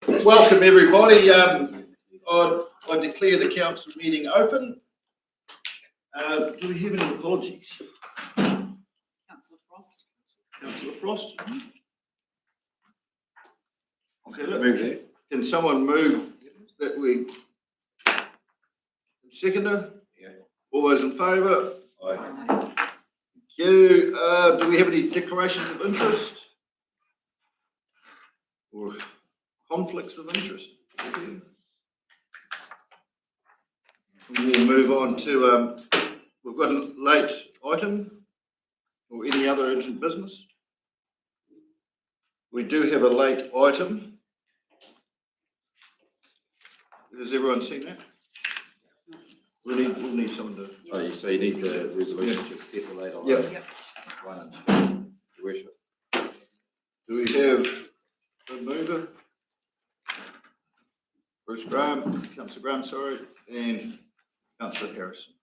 Welcome everybody. I declare the council meeting open. Do we have any apologies? Councillor Frost. Councillor Frost? Okay, Move that. can someone move that we seconder? Yeah. All those in favour? Aye. Thank you. Do we have any declarations of interest? Or conflicts of interest? We'll move on to, we've got a late item or any other urgent business. We do have a late item. Has everyone seen that? We'll need someone to. Oh, so you need the resolution to accept the late item. Yep. One, Your Worship. Do we have the mover? Bruce Graham, Councillor Graham, sorry, and Councillor Harrison.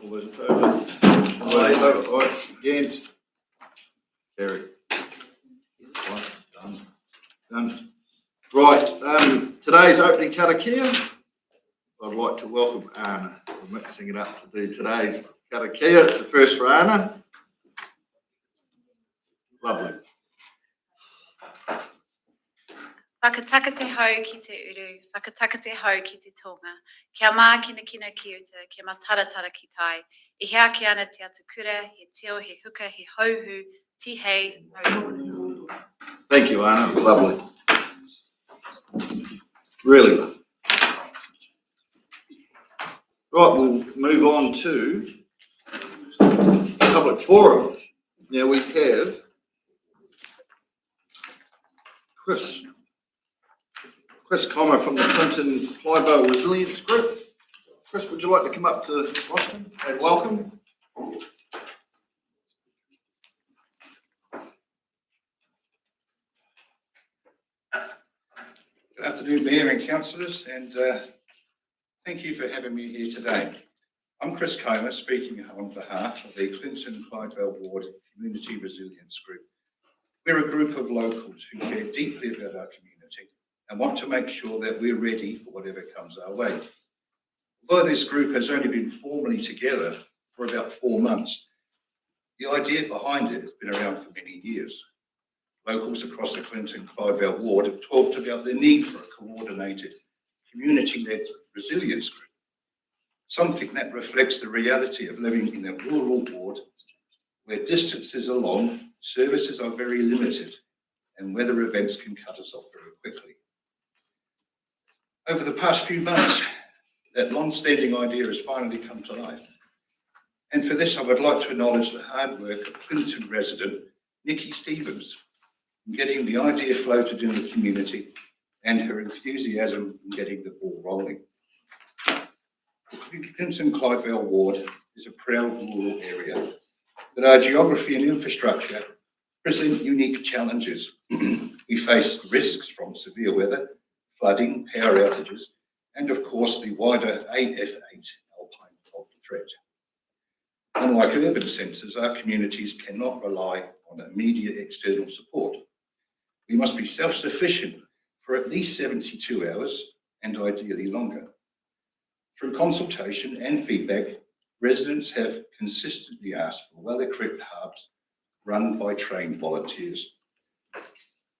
All those in favour? All those in favour? Aye. Against? Carried. Done. Right, today's opening karakia. I'd like to welcome Anna. We're mixing it up to do today's karakia. It's the first for Anna. Lovely. Whakataka te hau ki te uru, whakataka te hau ki te tonga, kia mā kina kina ki uta, kia mā taratara ki tai, I hea ki ana te atu kura, he teo, he huka, he hauhu, ti hei, hau. Thank you, Anna. It was lovely. Really lovely. Right, we'll move on to public forum. Now we have Chris Comer from the Clinton Clydevale Resilience Group. Chris, would you like to come up to Austin and welcome? Good afternoon, Mayor and Councillors, and thank you for having me here today. I'm Chris Comer, speaking on behalf of the Clinton Clydevale Ward Community Resilience Group. We're a group of locals who care deeply about our community and want to make sure that we're ready for whatever comes our way. Although this group has only been formally together for about 4 months, the idea behind it has been around for many years. Locals across the Clinton Clydevale Ward have talked about the need for a coordinated, community-led resilience group, something that reflects the reality of living in a rural ward where distances are long, services are very limited, and weather events can cut us off very quickly. Over the past few months, that long-standing idea has finally come to life. And for this, I would like to acknowledge the hard work of Clinton resident Nikki Stevens in getting the idea floated in the community and her enthusiasm in getting the ball rolling. The Clinton Clydevale Ward is a proud rural area, but our geography and infrastructure present unique challenges. We face risks from severe weather, flooding, power outages, and of course the wider AF8 alpine fault threat. Unlike urban centres, our communities cannot rely on immediate external support. We must be self-sufficient for at least 72 hours and ideally longer. Through consultation and feedback, residents have consistently asked for well-equipped hubs run by trained volunteers.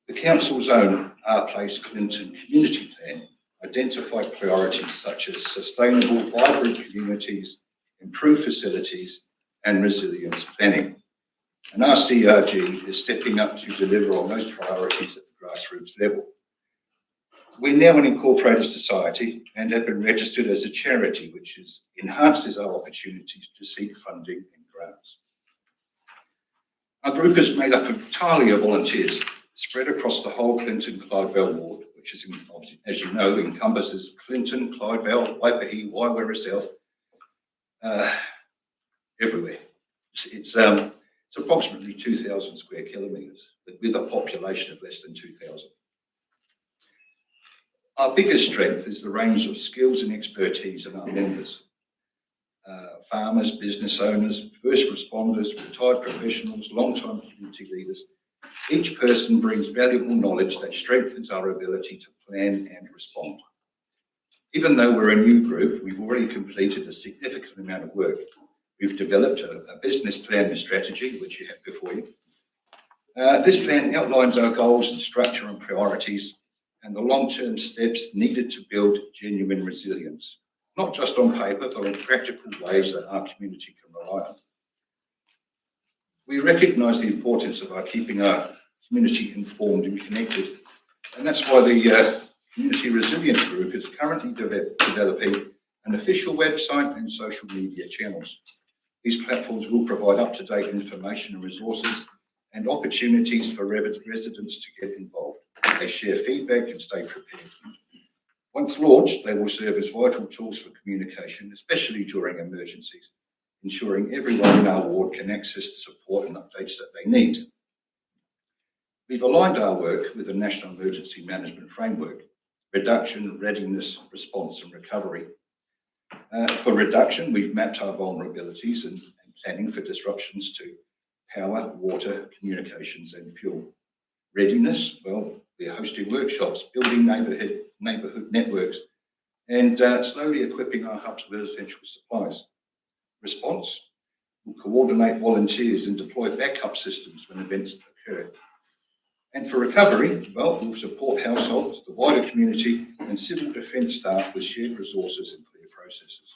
The Council's own Our Place Clinton Community Plan identified priorities such as sustainable, vibrant communities, improved facilities, and resilience planning. And our CRG is stepping up to deliver on those priorities at the grassroots level. We're now an incorporated society and have been registered as a charity, which enhances our opportunities to seek funding and grants. Our group is made up entirely of volunteers spread across the whole Clinton Clydevale Ward, which is, as you know, encompasses Clinton, Clydevale, Waipahi, Wairara South, everywhere. It's approximately 2,000 square kilometres, with a population of less than 2,000. Our biggest strength is the range of skills and expertise in our members. Farmers, business owners, first responders, retired professionals, long-time community leaders, Each person brings valuable knowledge that strengthens our ability to plan and respond. Even though we're a new group, we've already completed a significant amount of work. We've developed a business plan and strategy, which you have before you. This plan outlines our goals and structure and priorities and the long-term steps needed to build genuine resilience, not just on paper, but in practical ways that our community can rely on. We recognise the importance of keeping our community informed and connected, and that's why the Community Resilience Group is currently developing an official website and social media channels. These platforms will provide up-to-date information and resources and opportunities for residents to get involved. They share feedback and stay prepared. Once launched, they will serve as vital tools for communication, especially during emergencies, ensuring everyone in our ward can access the support and updates that they need. We've aligned our work with the National Emergency Management Framework: reduction, readiness, response and recovery. For reduction, we've mapped our vulnerabilities and planning for disruptions to power, water, communications and fuel. Readiness, well, we're hosting workshops, building neighbourhood networks and slowly equipping our hubs with essential supplies. Response, we'll coordinate volunteers and deploy backup systems when events occur. And for recovery, well, we'll support households, the wider community and civil defence staff with shared resources and clear processes.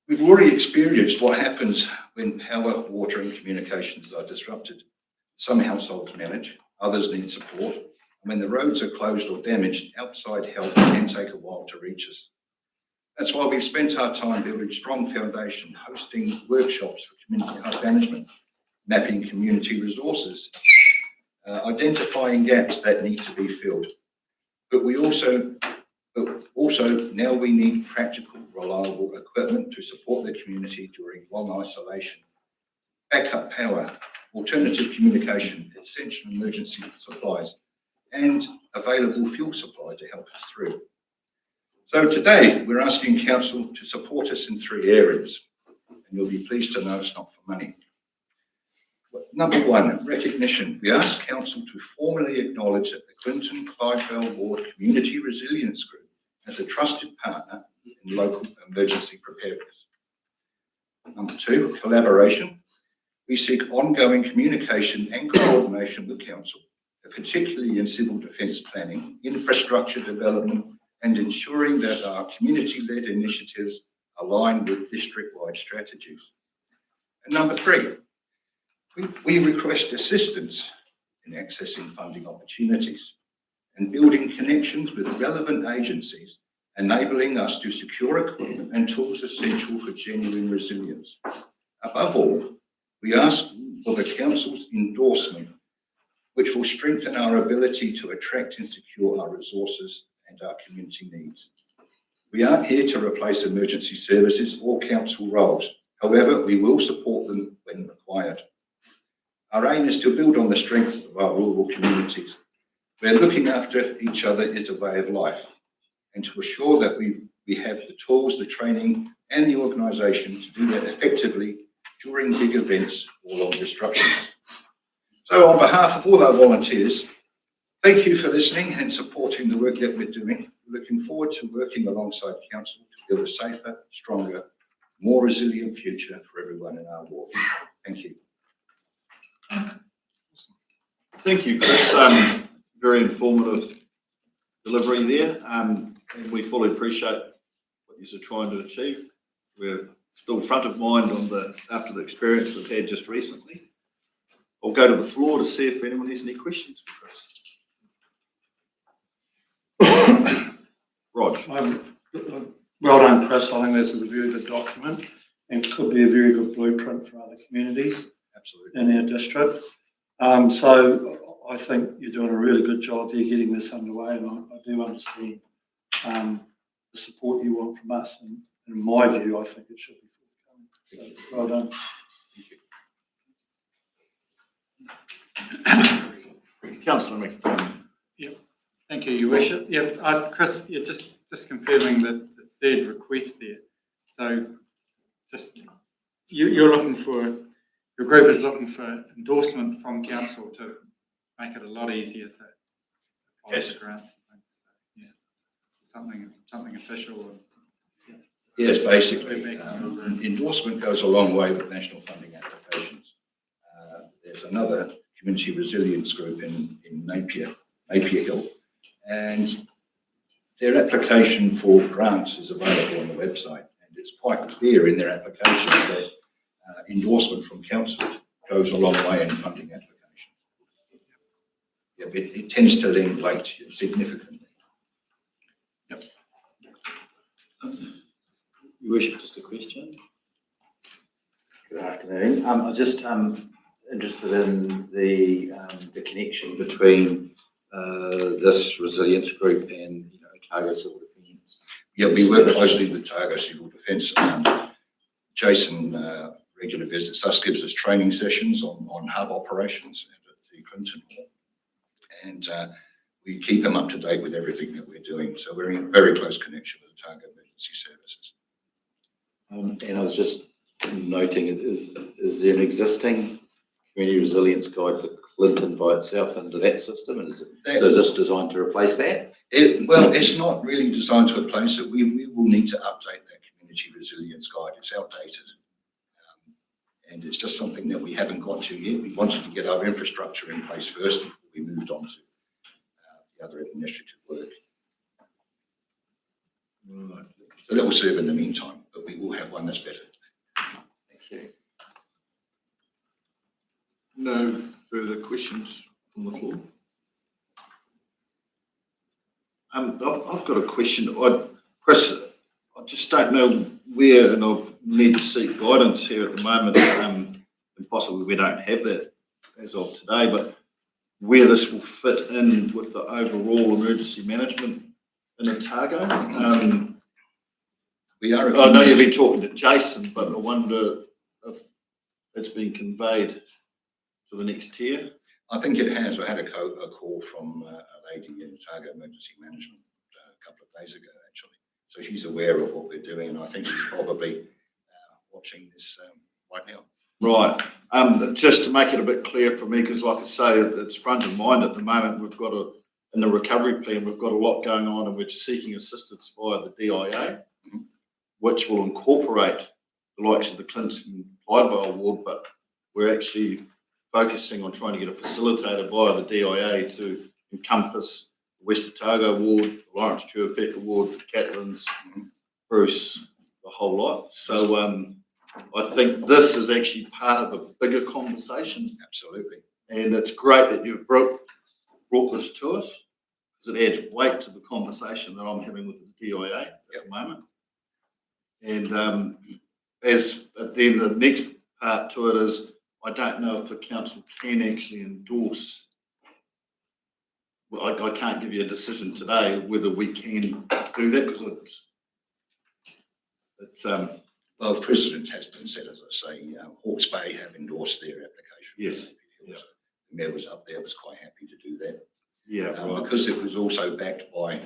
We've already experienced what happens when power, water and communications are disrupted. Some households manage, others need support, and when the roads are closed or damaged, outside help can take a while to reach us. That's why we've spent our time building strong foundation, hosting workshops for community hub management, mapping community resources, identifying gaps that need to be filled. But also now we need practical, reliable equipment to support the community during long isolation, backup power, alternative communication, essential emergency supplies, and available fuel supply to help us through. So today we're asking Council to support us in 3 areas, and you'll be pleased to know it's not for money. Number 1, recognition. We ask Council to formally acknowledge that the Clinton-Clydevale Ward Community Resilience Group as a trusted partner in local emergency preparedness. Number 2, collaboration. We seek ongoing communication and coordination with Council, particularly in civil defence planning, infrastructure development, and ensuring that our community-led initiatives align with district-wide strategies. And number 3, we request assistance in accessing funding opportunities and building connections with relevant agencies, enabling us to secure equipment and tools essential for genuine resilience. Above all, we ask for the Council's endorsement, which will strengthen our ability to attract and secure our resources and our community needs. We aren't here to replace emergency services or Council roles. However, we will support them when required. Our aim is to build on the strengths of our rural communities, where looking after each other is a way of life, and to assure that we have the tools, the training and the organisation to do that effectively during big events or long disruptions. So on behalf of all our volunteers, thank you for listening and supporting the work that we're doing. We're looking forward to working alongside Council to build a safer, stronger, more resilient future for everyone in our ward. Thank you. Thank you, Chris. Very informative delivery there. And we fully appreciate what you're trying to achieve. We're still front of mind after the experience we've had just recently. I'll go to the floor to see if anyone has any questions for Chris. Rog. Well done, Chris. I think this is a very good document and could be a very good blueprint for other communities. Absolutely. In our district. So I think you're doing a really good job there getting this underway, and I do understand the support you want from us. And in my view, I think it should be forthcoming. So, well done. Thank you. Councillor McDonald. Yep. Thank you, Your Worship. Yep. Chris, you're just confirming the 3rd request there. So just you're looking for your group is looking for endorsement from council to make it a lot easier to apply Yes. for grants and things. So, yeah, something official. And, Yes, basically, endorsement goes a long way with national funding applications. There's another community resilience group in Napier Hill, and their application for grants is available on the website, and it's quite clear in their application that endorsement from council goes a long way in funding applications. Yeah, it tends to lend weight significantly. Your Worship, just a question. Good afternoon. I'm just interested in the connection between this resilience group and Otago Civil Defence. Yeah, we work closely with Otago Civil Defence. Jason regularly visits us, gives us training sessions on hub operations at the Clinton Hall, and we keep him up to date with everything that we're doing. So we're in very close connection with Otago Emergency Services. And I was just noting, is there an existing community resilience guide for Clinton by itself under that system? And is this designed to replace that? Well, it's not really designed to replace it. We will need to update that community resilience guide. It's outdated. And it's just something that we haven't got to yet. We wanted to get our infrastructure in place first before we moved on to the other administrative work. Right. So that will serve in the meantime, but we will have one that's better. Thank you. No further questions from the floor? I've got a question. Chris, I just don't know where, and I need to seek guidance here at the moment, and possibly we don't have that as of today, but where this will fit in with the overall emergency management in Otago. I know you've been talking to Jason, but I wonder if it's been conveyed to the next tier. I think it has. I had a call from a lady in Otago Emergency Management a couple of days ago, actually. So she's aware of what we're doing, and I think she's probably watching this right now. Right. Just to make it a bit clear for me, because like I say, it's front of mind at the moment. We've got in the recovery plan, we've got a lot going on, and we're seeking assistance via the DIA, which will incorporate the likes of the Clinton Tidewell ward, but we're actually focusing on trying to get a facilitator via the DIA to encompass West Otago ward, Lawrence Tuapeka ward, Catlins, Bruce, the whole lot. So I think this is actually part of a bigger conversation. Absolutely. And it's great that you've brought this to us, because it adds weight to the conversation that I'm having with the DIA at the moment. And as then the next part to it is, I don't know if the council can actually endorse. Well, I can't give you a decision today whether we can do that, because it's well, precedent has been set, as I say. Hawke's Bay have endorsed their application. Yes. Yeah. The mayor was up there, was quite happy to do that. Yeah, right. Because it was also backed by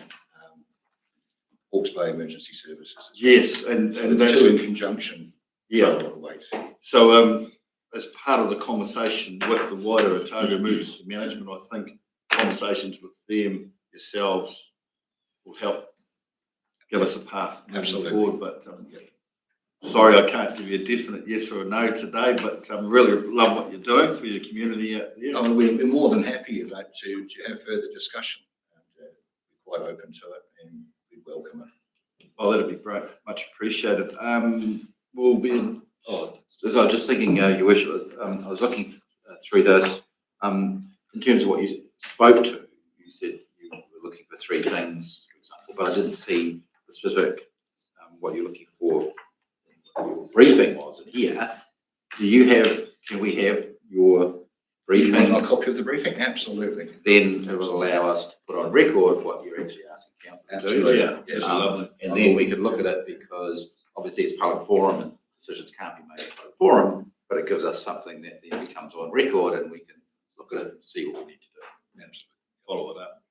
Hawke's Bay Emergency Services. Yes, and that's two in conjunction. Yeah. A lot of weight. So as part of the conversation with the wider Otago Emergency Management, I think conversations with them, yourselves, will help give us a path moving forward. But sorry, I can't give you a definite yes or a no today, but really love what you're doing for your community out there. Oh, we're more than happy to have further discussion. And we're quite open to it, and we welcome it. Oh, that'd be great. Much appreciated. We'll be in. So I was just thinking, Your Worship, I was looking through this. In terms of what you spoke to, you said you were looking for three things, for example, but I didn't see the specific what you're looking for. Your briefing was in here. Can we have your briefing? You want a copy of the briefing? Absolutely. Then it will allow us to put on record what you're actually asking council to do. Absolutely. Yeah, yes, lovely. And then we could look at it, because obviously it's public forum and decisions can't be made at public forum, but it gives us something that then becomes on record, and we can look at it and see what we need to do. Absolutely. Follow it up.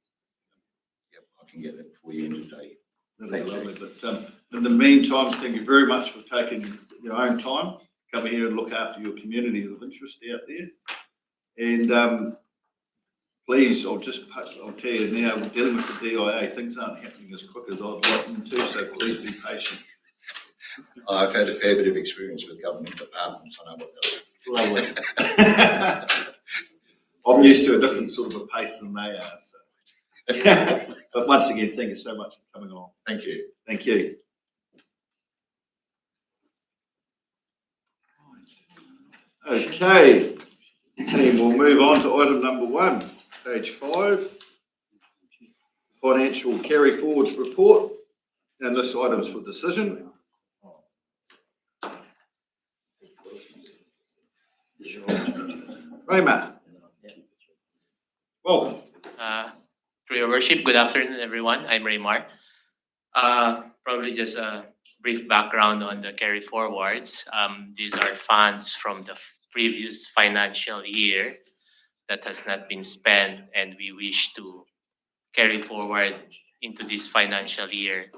Yep, I can get that for you in today. That'd be lovely. But in the meantime, thank you very much for taking your own time coming here and look after your community of interest out there. And please, I'll tell you now, dealing with the DIA, things aren't happening as quick as I'd like them to, so please be patient. I've had a fair bit of experience with government departments. I know what they're Lovely. I'm used to a different sort of a pace than they are. So. But once again, thank you so much for coming on. Thank you. Thank you. Okay, and we'll move on to item number 1, page 5, financial carry forwards report, and this item's for decision. Raymar, welcome. Through your worship, good afternoon, everyone. I'm Raymar. Probably just a brief background on the carry forwards. These are funds from the previous financial year that has not been spent, and we wish to carry forward into this financial year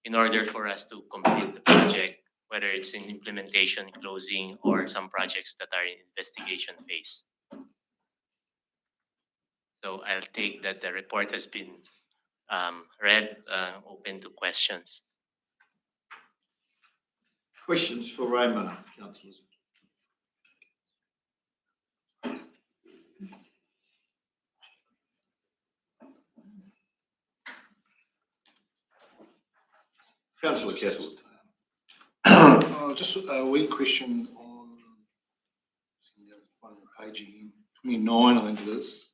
in order for us to complete the project, whether it's in implementation, closing, or some projects that are in investigation phase. So I'll take that the report has been read, open to questions. Questions for Raymar, councillors? Councillor Kettle. Just a wee question on page again, 29, I think it is,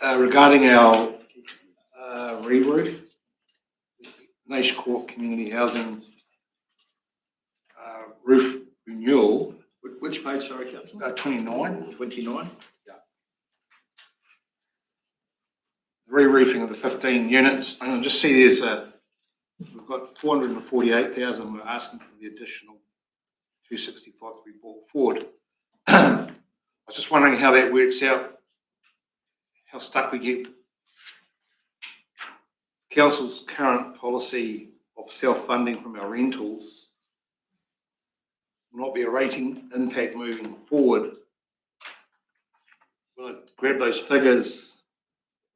regarding our re-roof, Nash Court Community Housing roof renewal. Which page, sorry, councillor? 29. 29. Re-roofing of the 15 units. And I just see there's we've got 448,000. We're asking for the additional 265 to be brought forward. I was just wondering how that works out, how stuck we get. Council's current policy of self-funding from our rentals will not be a rating impact moving forward. When I grab those figures,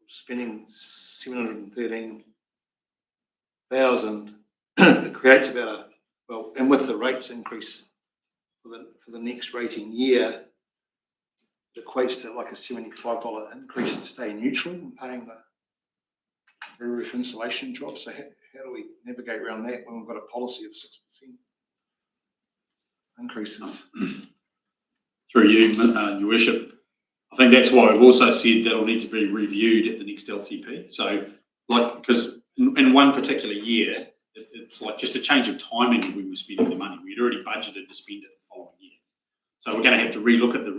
spending 713,000, it creates about and with the rates increase for the next rating year, it equates to like a $75 increase to stay neutral and paying the roof insulation job. So how do we navigate around that when we've got a policy of 6% increases? Through you, Your Worship, I think that's why we've also said that it'll need to be reviewed at the next LTP. So, because in one particular year, it's like just a change of timing when we were spending the money. We'd already budgeted to spend it the following year. So we're going to have to relook at the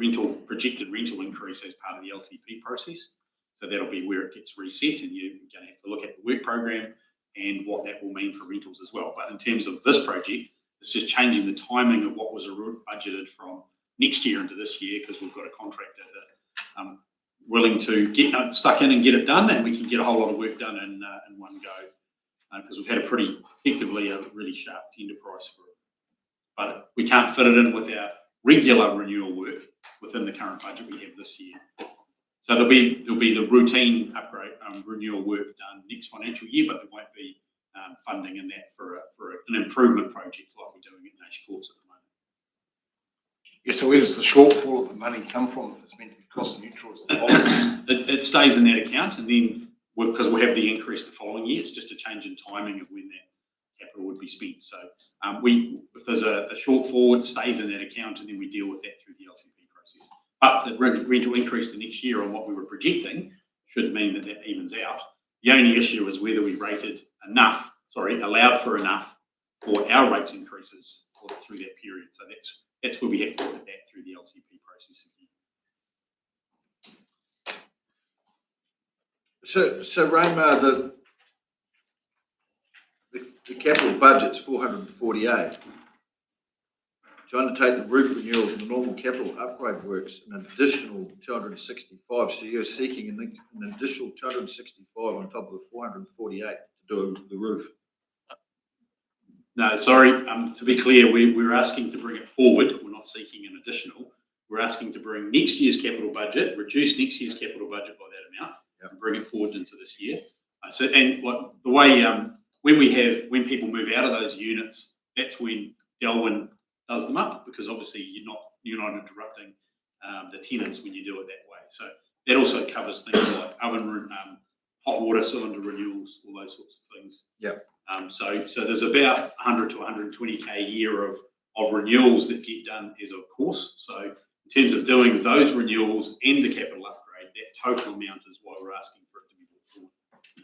projected rental increase as part of the LTP process. So that'll be where it gets reset, and you're going to have to look at the work program and what that will mean for rentals as well. But in terms of this project, it's just changing the timing of what was budgeted from next year into this year, because we've got a contractor that willing to get stuck in and get it done, and we can get a whole lot of work done in one go, because we've had a really sharp tender price for it. But we can't fit it in with our regular renewal work within the current budget we have this year. So there'll be the routine upgrade renewal work done next financial year, but there won't be funding in that for an improvement project like we're doing at Nash Courts at the moment. Yeah, so where does the shortfall of the money come from? It's meant to be cost neutral as a policy. It stays in that account, and then because we'll have the increase the following year, it's just a change in timing of when that capital would be spent. So if there's a shortfall, it stays in that account, and then we deal with that through the LTP process. But the rental increase the next year on what we were projecting should mean that evens out. The only issue is whether we allowed for enough for our rates increases through that period. So that's where we have to look at that through the LTP process again. So Raymar, the capital budget's 448. To undertake the roof renewals and the normal capital upgrade works, an additional 265. So you're seeking an additional 265 on top of the 448 to do the roof. No, sorry, to be clear, we're asking to bring it forward. We're not seeking an additional. We're asking to bring next year's capital budget, reduce next year's capital budget by that amount, and bring it forward into this year. When people move out of those units, that's when Delwyn does them up, because obviously you're not interrupting the tenants when you do it that way. So that also covers things like oven, hot water cylinder renewals, all those sorts of things. Yep. So there's about 100 to 120k a year of renewals that get done as of course. So in terms of doing those renewals and the capital upgrade, that total amount is why we're asking for it to be brought forward.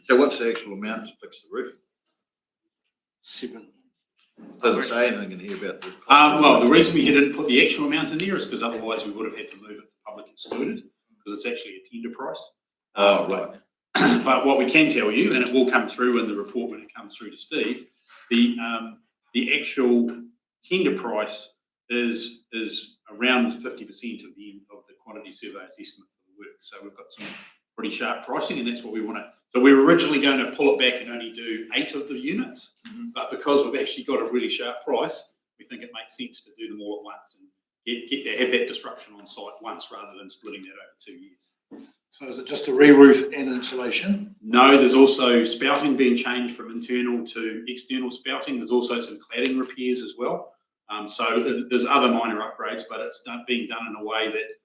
So what's the actual amount to fix the roof? 7. Doesn't say anything in here about the cost. Well, the reason we didn't put the actual amount in there is because otherwise we would have had to move it to public excluded, because it's actually a tender price. Oh, right. But what we can tell you, and it will come through in the report when it comes through to Steve, the actual tender price is around 50% of the quantity surveyor's estimate for the work. So we've got some pretty sharp pricing, and that's what we want to. So we were originally going to pull it back and only do 8 of the units, but because we've actually got a really sharp price, we think it makes sense to do them all at once and have that disruption on site once rather than splitting that over 2 years. So is it just a re-roof and insulation? No, there's also spouting being changed from internal to external spouting. There's also some cladding repairs as well. So there's other minor upgrades, but it's being done in a way that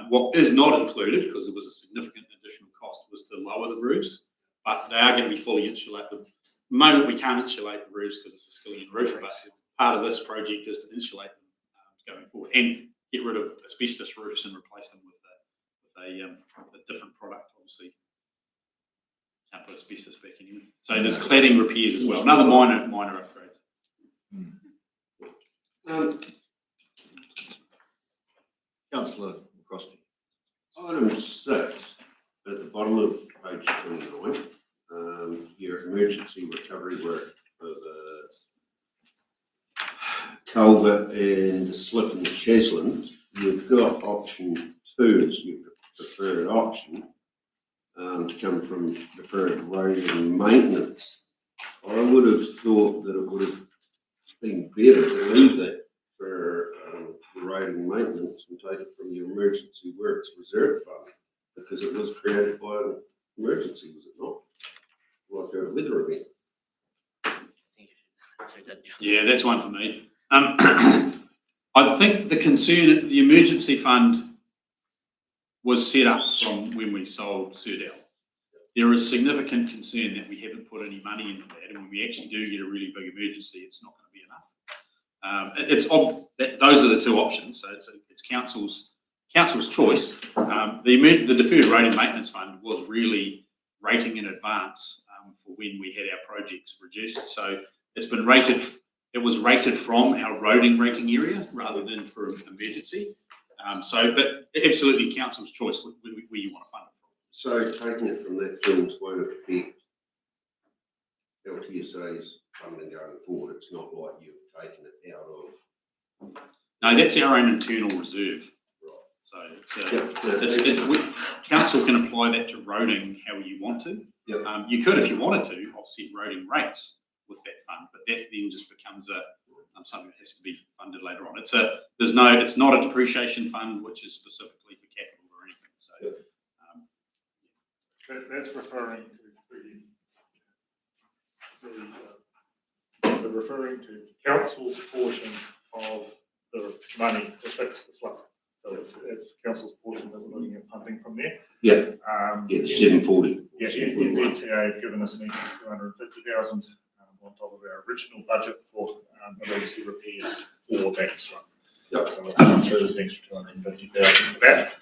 what is not included, because there was a significant additional cost, was to lower the roofs, but they are going to be fully insulated. At the moment, we can't insulate the roofs because it's a skillion roof, but part of this project is to insulate them going forward and get rid of asbestos roofs and replace them with a different product, obviously. Can't put asbestos back anyway. So there's cladding repairs as well, another minor upgrades. Councillor Crosby. Item 6, at the bottom of page 29, your emergency recovery work for the culvert and the slip in the Cheslands, you've got option 2 as your preferred option to come from deferred road and maintenance. I would have thought that it would have been better to leave that for road and maintenance and take it from your emergency works reserve fund, because it was created by an emergency, was it not? Like a weather event. Yeah, that's one for me. I think the concern, the emergency fund was set up from when we sold Surdale. There is significant concern that we haven't put any money into that, and when we actually do get a really big emergency, it's not going to be enough. Those are the two options. So it's council's choice. The deferred road and maintenance fund was really rating in advance for when we had our projects reduced. So it's been rated. It was rated from our roading rating area rather than for emergency. But absolutely council's choice where you want to fund it from. So taking it from that tools won't affect LTSA's funding going forward. It's not like you've taken it out of. No, that's our own internal reserve. Right. So council can apply that to roading how you want to. Yep. You could, if you wanted to, offset roading rates with that fund, but that then just becomes something that has to be funded later on. It's not a depreciation fund which is specifically for capital or anything. So that's referring to referring to council's portion of the money to fix the slip. So it's council's portion that we're looking at funding from there. Yeah. The 740. Yeah, NZTA have given us an extra 250,000 on top of our original budget for emergency repairs for that slip. Yep. So we'll come through with an extra 250,000 for that.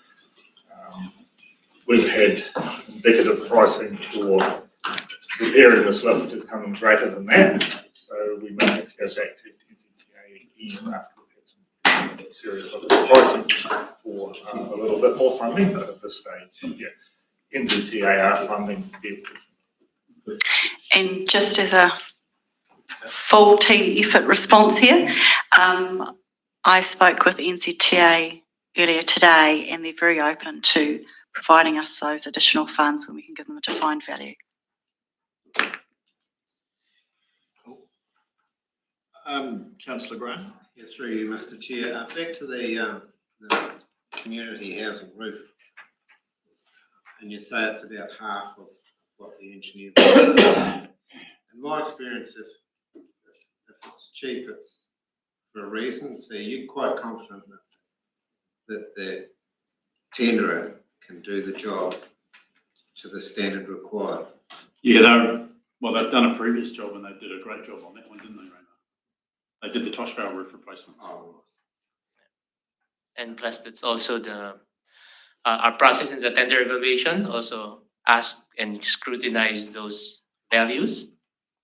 We've had indicative pricing for repairing the slip, which is coming greater than that. So we may have to go back to NZTA again after we've had some serious pricing for a little bit more funding, but at this stage, yeah, NZTA are funding their portion. And just as a full team effort response here, I spoke with NZTA earlier today, and they're very open to providing us those additional funds when we can give them a defined value. Councillor Graham. Yeah, through you, Mr. Chair. Back to the community housing roof. And you say it's about half of what the engineers. In my experience, if it's cheap, it's for a reason. So you're quite confident that the tenderer can do the job to the standard required. Yeah, they've done a previous job and they did a great job on that one, didn't they, Raymond? They did the Toshvale roof replacement. Oh, And plus, that's also the our process in the tender evaluation also ask and scrutinize those values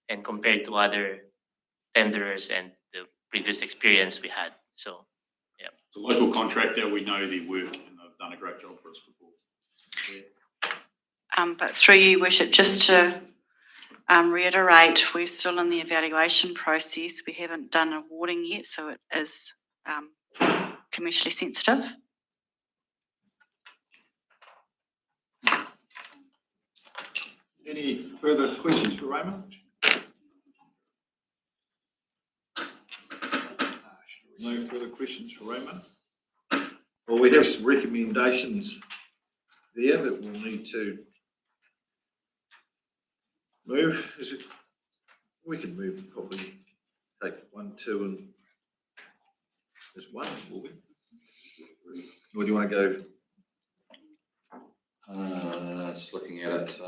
and compare to other tenderers and the previous experience we had. So, yeah. It's a local contractor, we know their work and they've done a great job for us before. But through you, Worship, just to reiterate, we're still in the evaluation process. We haven't done awarding yet, so it is commercially sensitive. Any further questions for Raymond? No further questions for Raymond? Well, we have some recommendations there that we'll need to move. Is it? We can move, probably take 1, 2 and just one, will we? Or do you want to go? Just looking at it,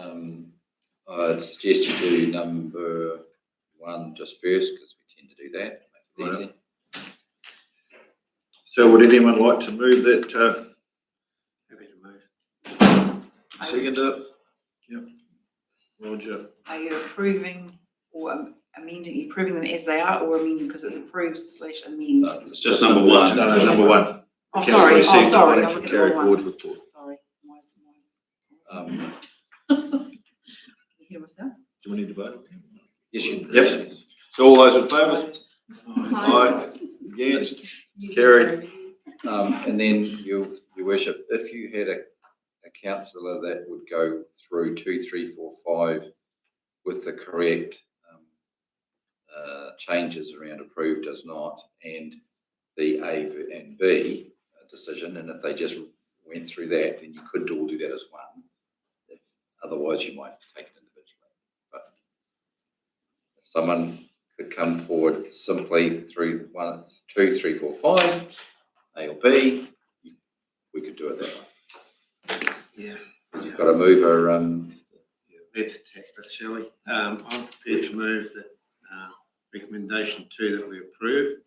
I'd suggest you do number 1 just first because we tend to do that. Make it easy. So would anyone like to move that? happy to move. Second it? Yep. Roger. Are you approving or amending, approving them as they are or amending because it's approved / amends? It's just number 1. No, number 1. Oh, sorry, Category C, sorry. financial carry forward report. Sorry. Um, Can you hear myself? Do we need to vote? yes, you. Yep. So all those in favour? Aye. Against? Carried. And then, your worship, if you had a councillor that would go through 2, 3, 4, 5 with the correct changes around approved does not, and the A and B decision, and if they just went through that, then you could all do that as one. Otherwise, you might have to take it individually. But if someone could come forward simply through 1, 2, 3, 4, 5, A or B, we could do it that way. Yeah. You've got to move a. Let's attack this, shall we? I'm prepared to move that recommendation 2 that we approve,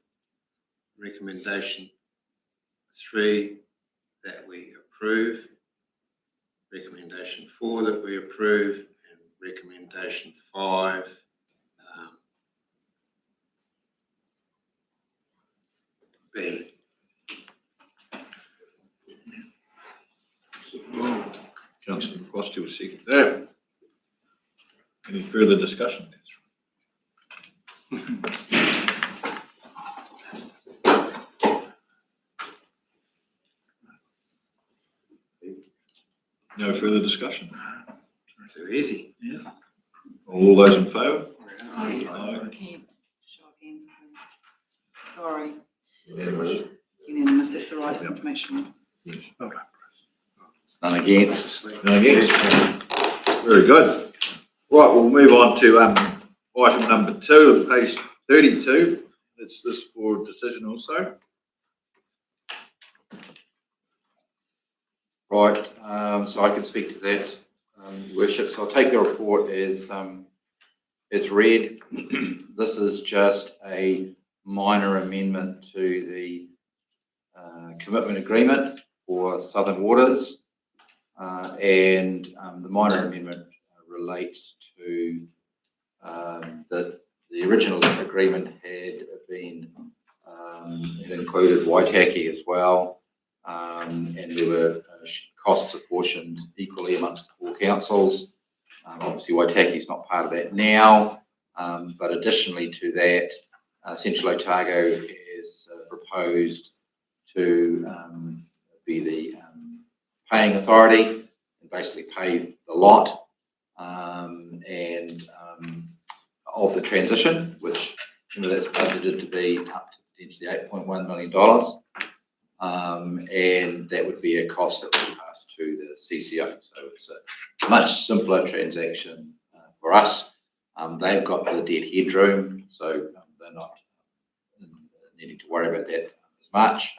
recommendation 3 that we approve, recommendation 4 that we approve, and recommendation 5 B. Councillor Frosty will second that. Any further discussion? No further discussion? Too easy. Yeah. All those in favour? Can Aye. you show of hands, please? Sorry. Unanimous. It's unanimous, that's all right, just to make sure. Yes. None against. No, yes. Very good. Right, we'll move on to item number 2 on page 32. It's this for decision also. Right, so I can speak to that, Your Worship. So I'll take the report as read. This is just a minor amendment to the commitment agreement for Southern Waters, and the minor amendment relates to the original agreement had been it included Waitaki as well, and there were costs apportioned equally amongst the 4 councils. Obviously, Waitaki is not part of that now, but additionally to that, Central Otago is proposed to be the paying authority and basically pay the lot and of the transition, which Remember, that's budgeted to be up to potentially $8.1 million. And that would be a cost that would pass to the CCO. So it's a much simpler transaction for us. They've got the debt headroom, so they're not needing to worry about that as much.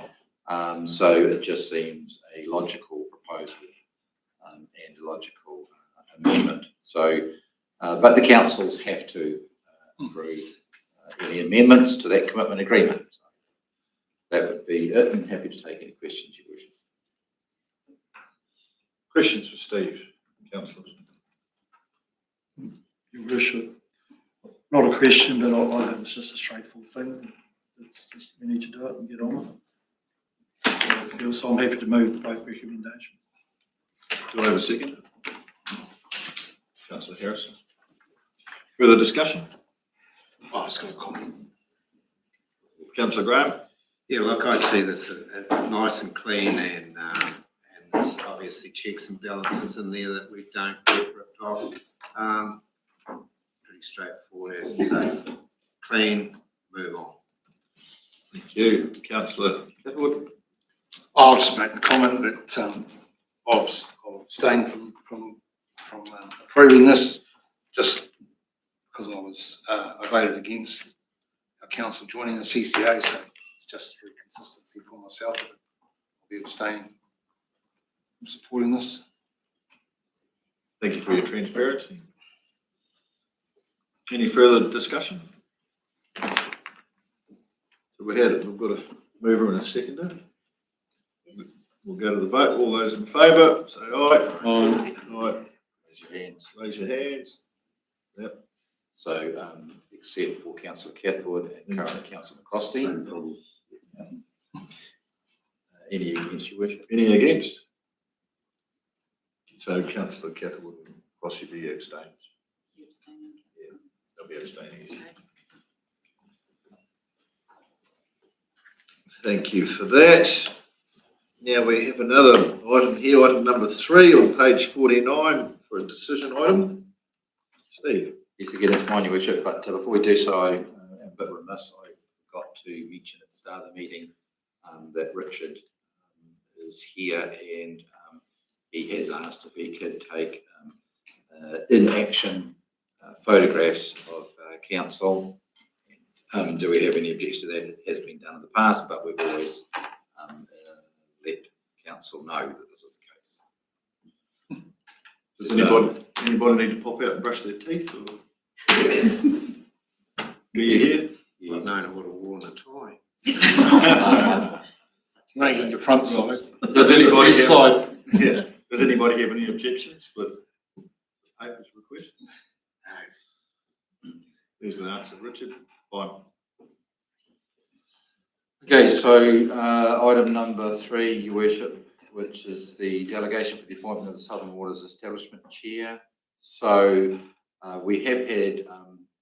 So it just seems a logical proposal and a logical amendment. So, but the councils have to approve any amendments to that commitment agreement. So that would be it. I'm happy to take any questions you wish. Questions for Steve, councillors? Your Worship, not a question, but I think it's just a straightforward thing. It's just, we need to do it and get on with it. So I'm happy to move both recommendations. Do I have a second? Councillor Harrison. Further discussion? I was going to comment. Councillor Graham? Yeah, look, I see this as nice and clean, and there's obviously checks and balances in there that we don't get ripped off. Pretty straightforward, as you say. Clean, move on. Thank you. Councillor Catherwood? I'll just make the comment that I'll abstain from approving this, just because I voted against our council joining the CCA, so it's just for consistency for myself. I'll be abstaining from supporting this. Thank you for your transparency. Any further discussion? So we've got a mover and a seconder. Yes. We'll go to the vote. All those in favour, say aye. Aye. Aye. Raise your hands. Raise your hands. Yep. So, except for Councillor Catherwood and currently Councillor McCrosty. Any against, your worship? Any against? So Councillor Catherwood and possibly abstains. You abstaining, councillor? They'll be abstaining. Okay. Thank you for that. Now we have another item here, item number 3 on page 49 for a decision item. Steve. Yes, again, it's mine, your worship, but before we do so, I'm a bit remiss. I forgot to mention at the start of the meeting that Richard is here, and he has asked if he could take in action photographs of council. Do we have any objection to that? It has been done in the past, but we've always let council know that this is the case. Does anybody need to pop out and brush their teeth? Or? Do you hear? Yeah. I've known I would have worn a tie. Mainly your front side. Does anybody East side. Yeah. Does anybody have any objections with the papers request? No. There's an answer, Richard. Fine. Okay, so item number 3, your worship, which is the delegation for the appointment of the Southern Waters Establishment Chair. So we have had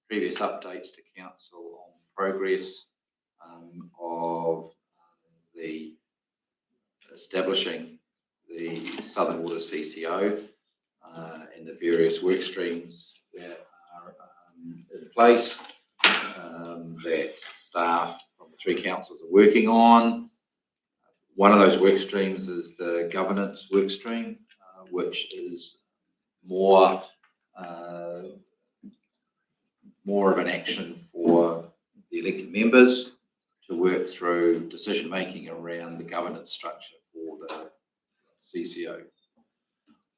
previous updates to council on progress of the establishing the Southern Waters CCO and the various work streams that are in place that staff from the 3 councils are working on. One of those work streams is the governance work stream, which is more of an action for the elected members to work through decision making around the governance structure for the CCO.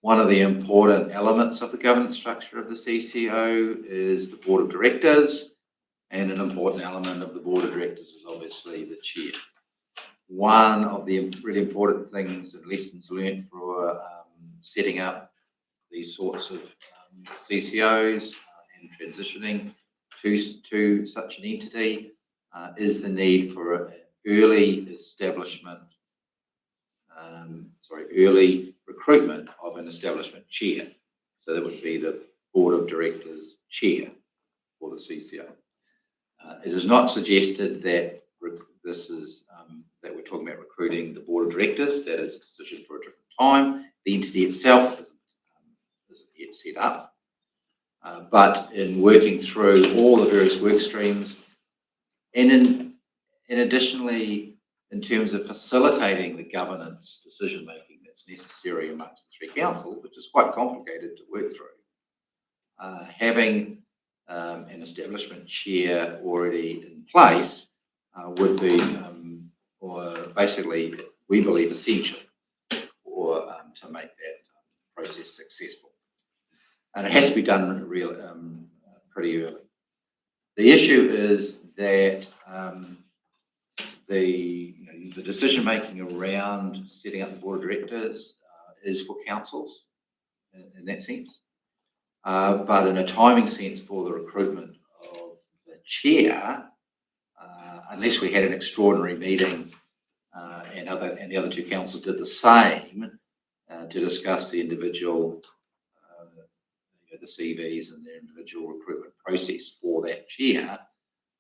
One of the important elements of the governance structure of the CCO is the board of directors, and an important element of the board of directors is obviously the chair. One of the really important things and lessons learned for setting up these sorts of CCOs and transitioning to such an entity is the need for early recruitment of an establishment chair. So that would be the board of directors chair for the CCO. It is not suggested that this is that we're talking about recruiting the board of directors. That is a decision for a different time. The entity itself isn't yet set up. But in working through all the various work streams, And additionally, in terms of facilitating the governance decision-making that's necessary amongst the three councils, which is quite complicated to work through, having an establishment chair already in place would be, or basically, we believe, essential for to make that process successful. And it has to be done pretty early. The issue is that the decision-making around setting up the board of directors is for councils in that sense. But in a timing sense for the recruitment of the chair, unless we had an extraordinary meeting and the other two councils did the same to discuss the individual, the CVs and their individual recruitment process for that chair,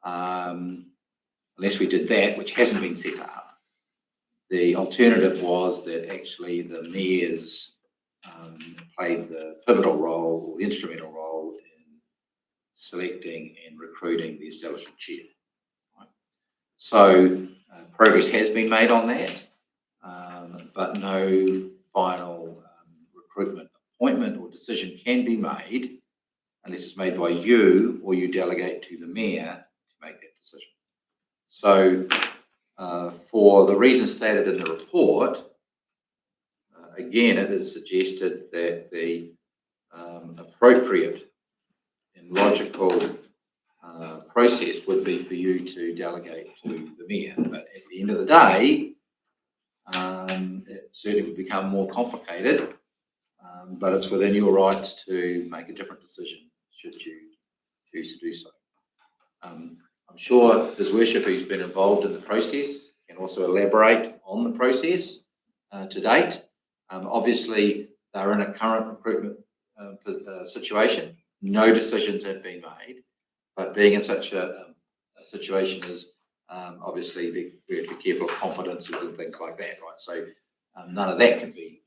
unless we did that, which hasn't been set up, the alternative was that actually the mayors played the pivotal role or the instrumental role in selecting and recruiting the establishment chair. Right? So progress has been made on that, but no final recruitment appointment or decision can be made unless it's made by you or you delegate to the mayor to make that decision. So for the reasons stated in the report, again, it is suggested that the appropriate and logical process would be for you to delegate to the mayor. But at the end of the day, it certainly would become more complicated, but it's within your rights to make a different decision should you choose to do so. I'm sure His Worship, who's been involved in the process, can also elaborate on the process to date. Obviously, they're in a current recruitment situation. No decisions have been made, but being in such a situation is obviously we have to be careful of confidences and things like that, right? So none of that can be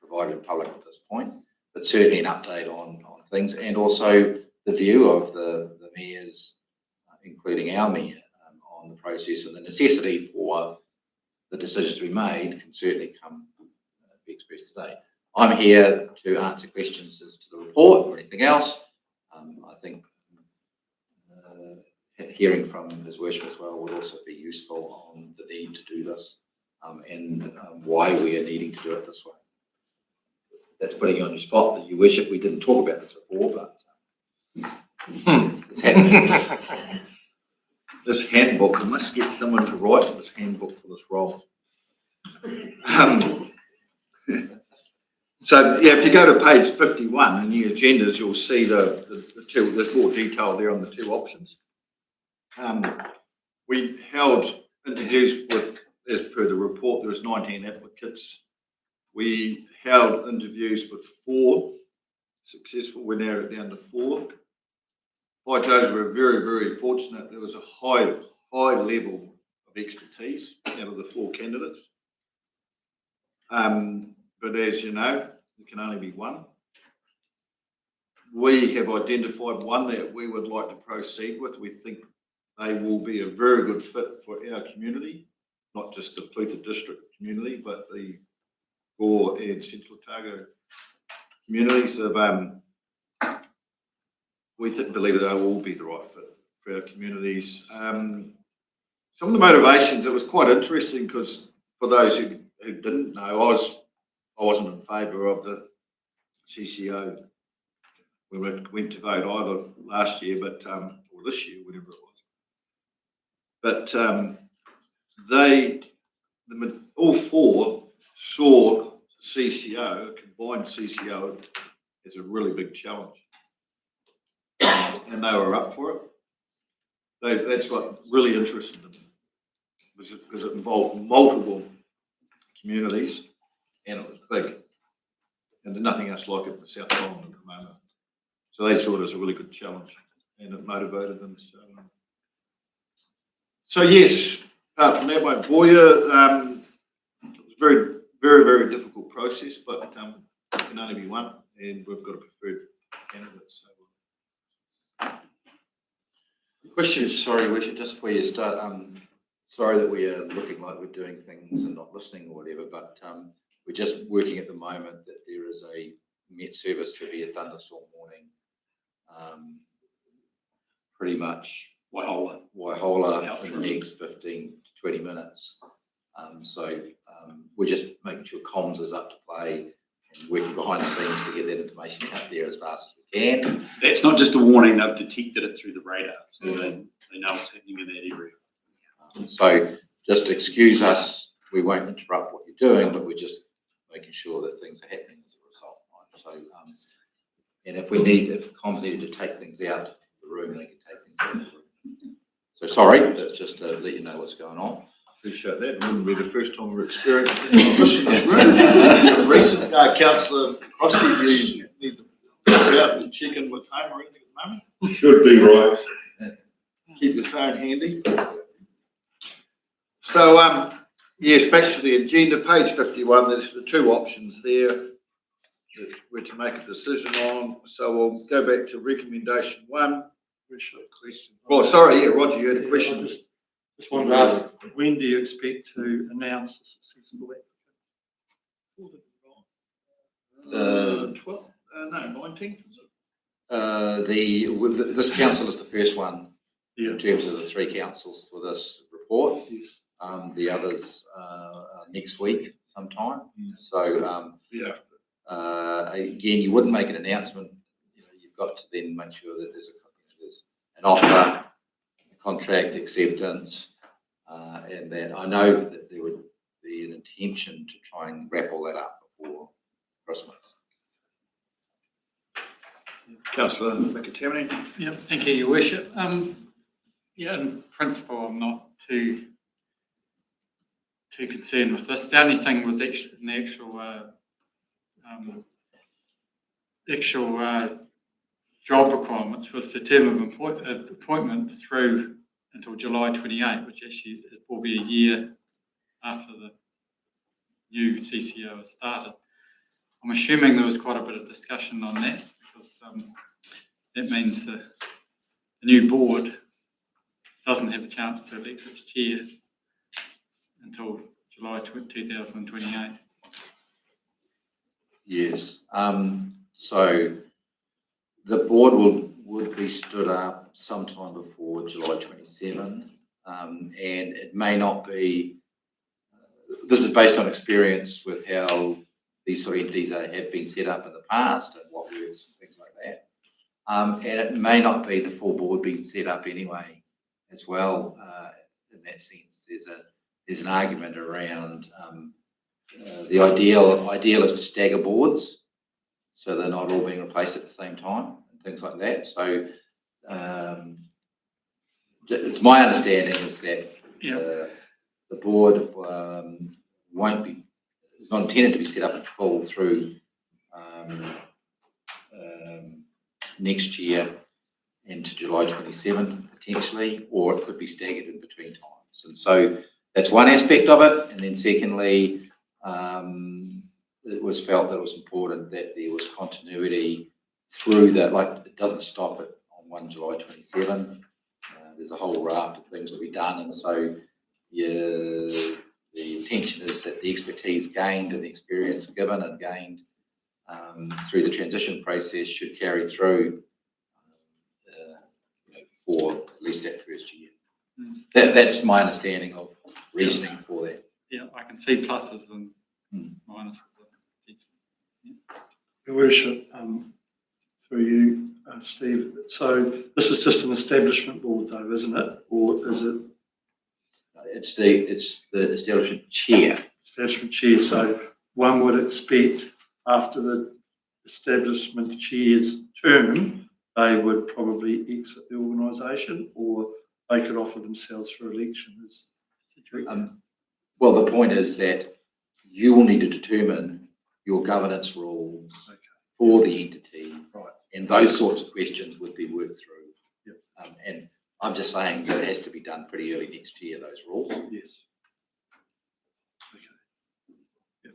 provided in public at this point, but certainly an update on things and also the view of the mayors, including our mayor, on the process and the necessity for the decisions to be made can certainly be expressed today. I'm here to answer questions as to the report or anything else. I think hearing from His Worship as well would also be useful on the need to do this and why we are needing to do it this way. That's putting you on your spot, that Your Worship. We didn't talk about this before, but it's happening. This handbook, I must get someone to write this handbook for this role. So yeah, if you go to page 51 in the agendas, you'll see the two, there's more detail there on the two options. We held interviews with, as per the report, there was 19 applicants. We held interviews with 4 successful. We narrowed it down to 4. By Jose, we're very, very fortunate. There was a high level of expertise out of the 4 candidates. But as you know, there can only be one. We have identified one that we would like to proceed with. We think they will be a very good fit for our community, not just the Clutha District community, but the Gore and Central Otago communities. We believe that they will all be the right fit for our communities. Some of the motivations, it was quite interesting because for those who didn't know, I wasn't in favour of the CCO. We went to vote either last year, or this year, whatever it was. But all 4 saw CCO, a combined CCO, as a really big challenge, and they were up for it. That's what really interested them, because it involved multiple communities and it was big, and there's nothing else like it in the South Island at the moment. So they saw it as a really good challenge, and it motivated them. So yes, apart from that, won't bore you. It was a very, very, very difficult process, but it can only be one, and we've got a preferred candidate. So Questions? Sorry, we should just before you start, sorry that we are looking like we're doing things and not listening or whatever, but we're just working at the moment that there is a Met Service severe thunderstorm warning. Pretty much Waihola in the next 15 to 20 minutes. We're just making sure comms is up to play and working behind the scenes to get that information out there as fast as we can. It's not just a warning, they've detected it through the radar, so they know what's happening in that area. So just excuse us, we won't interrupt what you're doing, but we're just making sure that things are happening as a result. Right? So, and if comms needed to take things out of the room, they can take things out of the room. So sorry, that's just to let you know what's going on. Appreciate that. It wouldn't be the first time we're experiencing this in this room. Recent Councillor Crosby, do you need to go out and check in with home or anything at the moment? Should be right. Keep your phone handy. So, yes, back to the agenda, page 51, there's the two options there that we're to make a decision on. So we'll go back to recommendation 1. Question. Oh, sorry, yeah, Roger, you had a question. I just wanted to ask, when do you expect to announce the successful applicant? 19th, is it? This council is the first one Yeah. in terms of the 3 councils for this report. Yes. The others next week sometime. So again, you wouldn't make an announcement. You know, you've got to then make sure that there's an offer, a contract acceptance, and that I know that there would be an intention to try and wrap all that up before Christmas. Councillor McAtamney. Yeah, thank you, Your Worship. Yeah, in principle, I'm not too concerned with this. The only thing was actually in the actual job requirements was the term of appointment through until July 28, which actually will be a year after the new CCO has started. I'm assuming there was quite a bit of discussion on that because that means the new board doesn't have a chance to elect its chair until July 2028. Yes. So the board would be stood up sometime before July 27, and it may not be. This is based on experience with how these sort of entities have been set up in the past and what works and things like that. And it may not be the full board being set up anyway, as well. In that sense, there's an argument around the ideal is to stagger boards, so they're not all being replaced at the same time and things like that. So it's my understanding is that the board won't be. It's not intended to be set up in full through next year into July 27 potentially, or it could be staggered in between times. And so that's one aspect of it. And then secondly, it was felt that it was important that there was continuity through that, like it doesn't stop it on 1 July 27. There's a whole raft of things to be done. And so the intention is that the expertise gained and the experience given and gained through the transition process should carry through for at least that first year. That's my understanding of reasoning for that. Yeah, I can see pluses and minuses. Your Worship, through you, Steve. So this is just an establishment board, though, isn't it? Or is it? It's the establishment chair. Establishment chair. So one would expect after the establishment chair's term, they would probably exit the organisation, or they could offer themselves for election. Well, the point is that you will need to determine your governance rules for the entity, right? And those sorts of questions would be worked through. Yep. And I'm just saying that it has to be done pretty early next year, those rules. Yes. Okay. Yep.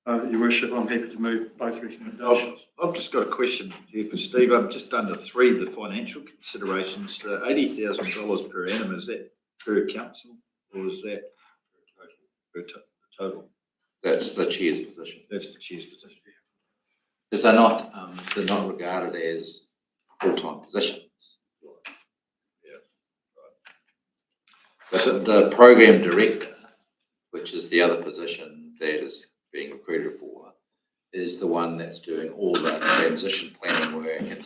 Your Worship, I'm happy to move both recommendations. I've just got a question here for Steve. I've just under three, the financial considerations, the $80,000 per annum, is that per council or is that per total? That's the chair's position. That's the chair's position. Because they're not regarded as full-time positions. But the program director, which is the other position that is being recruited for, is the one that's doing all the transition planning work and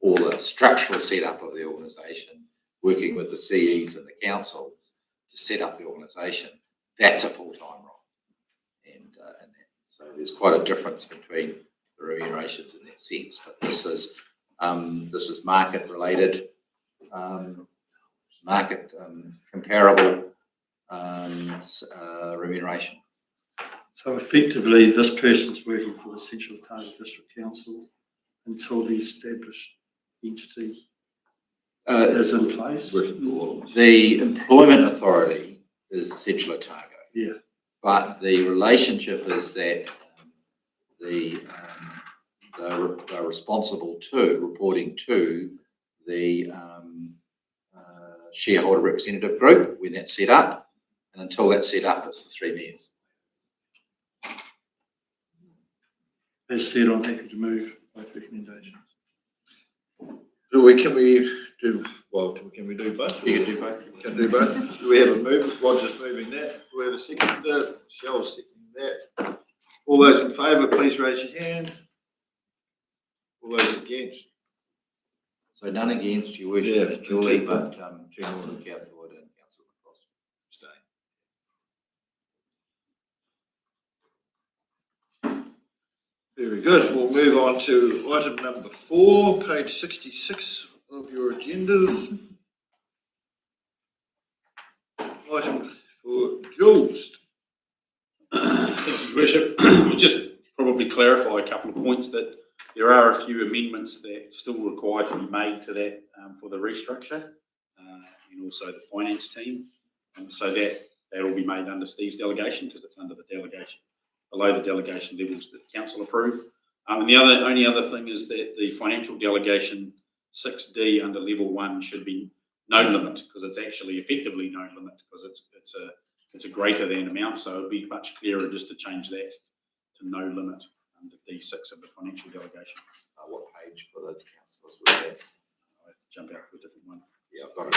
all the structural setup of the organisation, working with the CEs and the councils to set up the organisation. That's a full-time role. And so there's quite a difference between the remunerations in that sense. But this is market related, market comparable remuneration. So effectively, this person's working for the Central Otago District Council until the established entity is in place. The employment authority is Central Otago. Yeah. But the relationship is that they're responsible to reporting to the shareholder representative group when that's set up, and until that's set up, it's the 3 mayors. As said, I'm happy to move both recommendations. Can we do both? You can do both. Can do both. Do we have a move? Roger's moving that. Do we have a second? Michelle's seconding that. All those in favour, please raise your hand. All those against? So none against, your worship, Yeah, Julie, but General. Councillor Cathwood and Councillor Cross. Very good. We'll move on to item number 4, page 66 of your agendas. Item for Jules. Thank you, Worship. We'll just probably clarify a couple of points that there are a few amendments that still require to be made to that for the restructure and also the finance team. So that will be made under Steve's delegation because it's under the delegation, below the delegation levels that council approve. And the only other thing is that the financial delegation 6D under level 1 should be no limit because it's actually effectively no limit because it's a greater than amount. So it'd be much clearer just to change that to no limit under D6 of the financial delegation. What page for the councillors was that? I have to jump out to a different one. Yeah, I've got it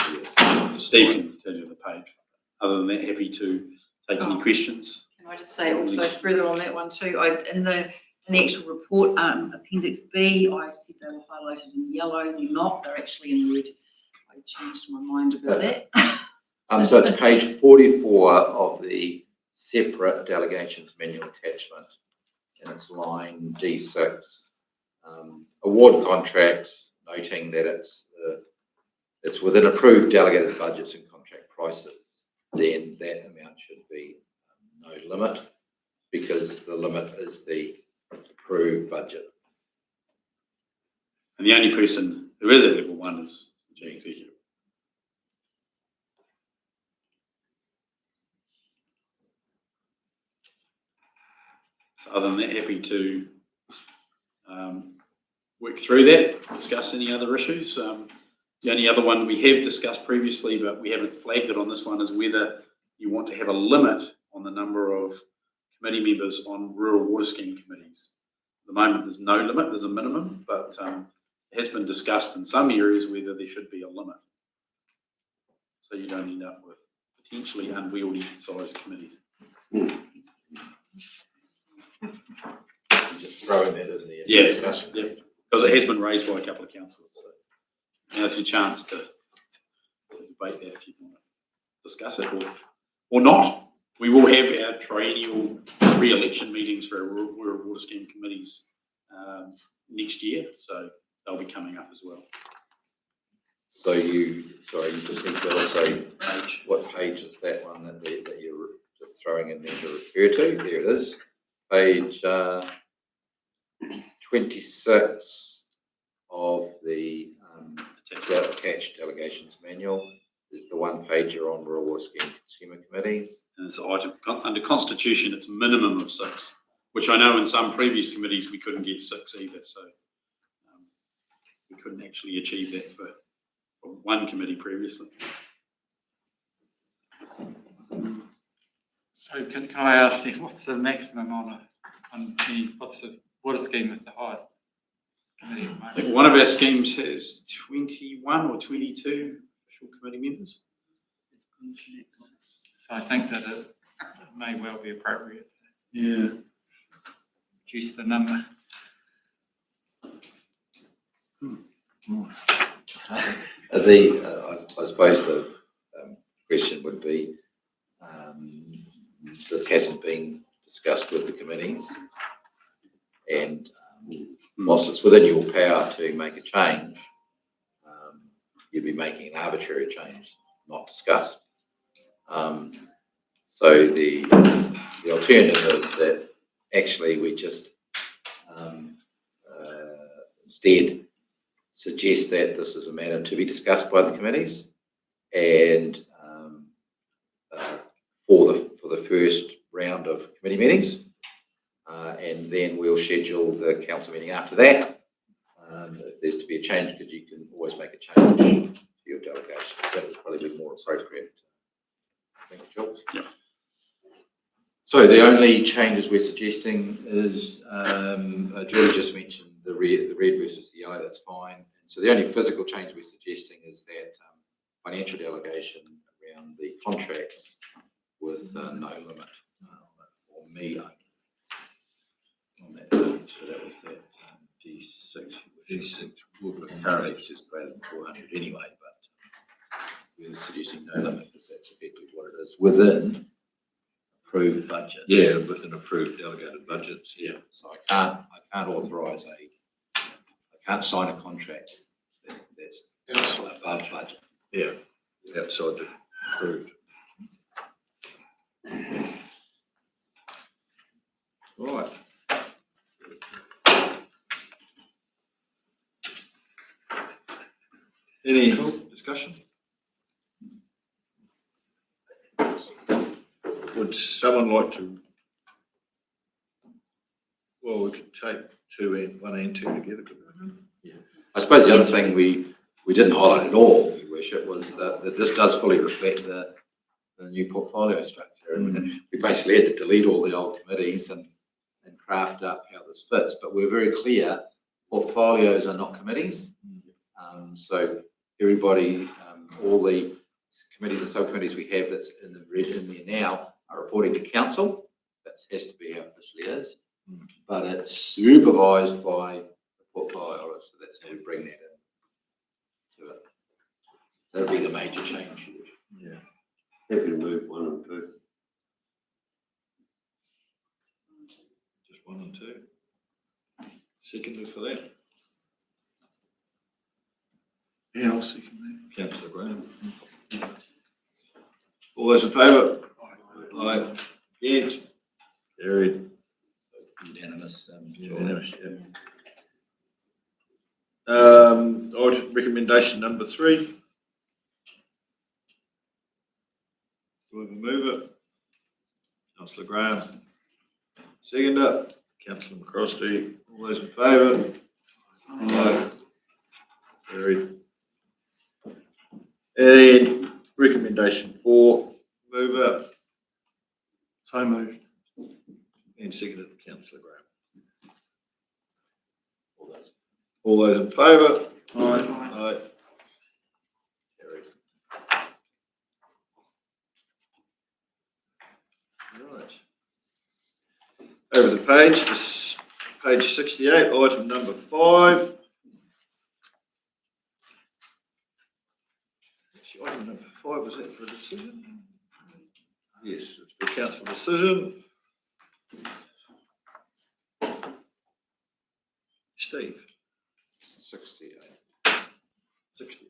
here. Steve can tell you the page. Other than that, happy to take any questions. Can I just say also further on that one too, in the actual report, Appendix B, I said they were highlighted in yellow. They're not, they're actually in red. I changed my mind about that. So it's page 44 of the separate delegations manual attachment, and it's line D6. Award contracts, noting that it's within approved delegated budgets and contract prices, then that amount should be no limit because the limit is the approved budget. And the only person who is at level 1 is the chief executive. So other than that, happy to work through that, discuss any other issues. The only other one we have discussed previously, but we haven't flagged it on this one, is whether you want to have a limit on the number of committee members on rural water scheme committees. At the moment, there's no limit, there's a minimum, but it has been discussed in some areas whether there should be a limit. So you don't end up with potentially unwieldy sized committees. Just throwing that in the discussion. Yeah, because it has been raised by a couple of councillors. So now's your chance to debate that if you want to discuss it or not. We will have our triennial re-election meetings for our rural water scheme committees next year, so they'll be coming up as well. So you just need to also what page is that one that you're just throwing in there to refer to? There it is, page 26 of the attached delegations manual is the one pager on rural water scheme consumer committees. And it's item under constitution, it's minimum of 6. which I know in some previous committees we couldn't get 6 either, so we couldn't actually achieve that for one committee previously. So can I ask you, what's the maximum on the, what's the water scheme with the highest committee? At the I moment? think one of our schemes has 21 or 22 official committee members. So I think that it may well be appropriate Yeah. to reduce the number. I suppose the question would be, this hasn't been discussed with the committees, and whilst it's within your power to make a change, you'd be making an arbitrary change, not discussed. So the alternative is that actually we just instead suggest that this is a matter to be discussed by the committees, and for the first round of committee meetings, and then we'll schedule the council meeting after that. If there's to be a change, because you can always make a change to your delegation, so that would probably be more appropriate. I think, Jules. Yeah. So the only changes we're suggesting is, Julie just mentioned the red versus the yellow, that's fine. So the only physical change we're suggesting is that financial delegation around the contracts with no limit, or me only on that. So that was that G6. G6 currently it says greater than 400 anyway, but we're suggesting no limit because that's effectively what it is within approved budgets. Yeah, within approved delegated budgets. Yeah. So I can't authorise I can't sign a contract that's above budget. Yeah, outside the approved. Right. Any discussion? Would someone like to? Well, we could take one and two together. Yeah. I suppose the other thing we didn't highlight at all, Your Worship, was that this does fully reflect the new portfolio structure. And we basically had to delete all the old committees and craft up how this fits. But we're very clear, portfolios are not committees. So everybody, all the committees and subcommittees we have that's in there now are reporting to council. That has to be how it officially is. But it's supervised by the portfolio, so that's how we bring that in to it. That'll be the major change. Yeah. Happy to move 1 and 2. Just 1 and 2. Seconded for that. Yeah, I'll second Councillor Graham. All those in favour? Aye. Against? Carried. Unanimous. Unanimous, yeah. Recommendation number 3. Do we move it? Councillor Graham. Seconder. Councillor McCrosty. All those in favour? Aye. Carried. And recommendation 4, move it. So moved. And seconded Councillor Graham. All those in favour? Aye. Aye. Carried. Right. Over the page, to page 68, item number 5. Actually, item number 5, was that for a decision? Yes, it's for council decision. Steve. 68. 68.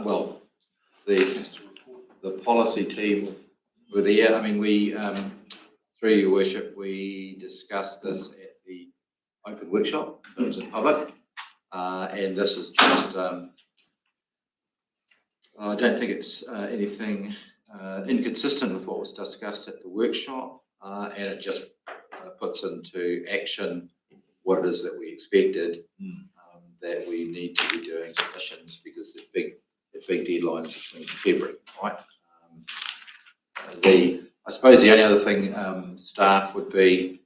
Well, the policy team were there. I mean, we, through Your Worship, we discussed this at the open workshop, so it was in public, and this is just I don't think it's anything inconsistent with what was discussed at the workshop, and it just puts into action what it is that we expected, that we need to be doing submissions because the big deadline is between February, right? I suppose the only other thing, staff, would be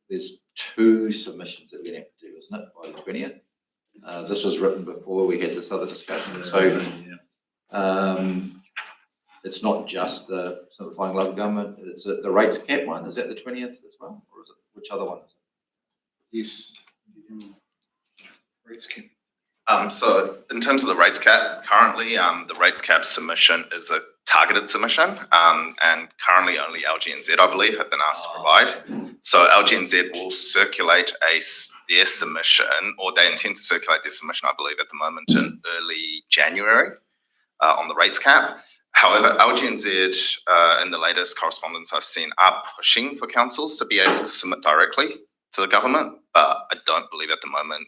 there's 2 submissions that we have to do, isn't it, by the 20th? This was written before we had this other discussion, so it's not just the simplifying local government, it's the rates cap one. Is that the 20th as well, or is it which other one? Yes. Rates cap. So in terms of the rates cap, currently the rates cap submission is a targeted submission, and currently only LGNZ, I believe, have been asked to provide. So LGNZ will circulate their submission, or they intend to circulate their submission, I believe, at the moment in early January on the rates cap. However, LGNZ, in the latest correspondence I've seen, are pushing for councils to be able to submit directly to the government, but I don't believe at the moment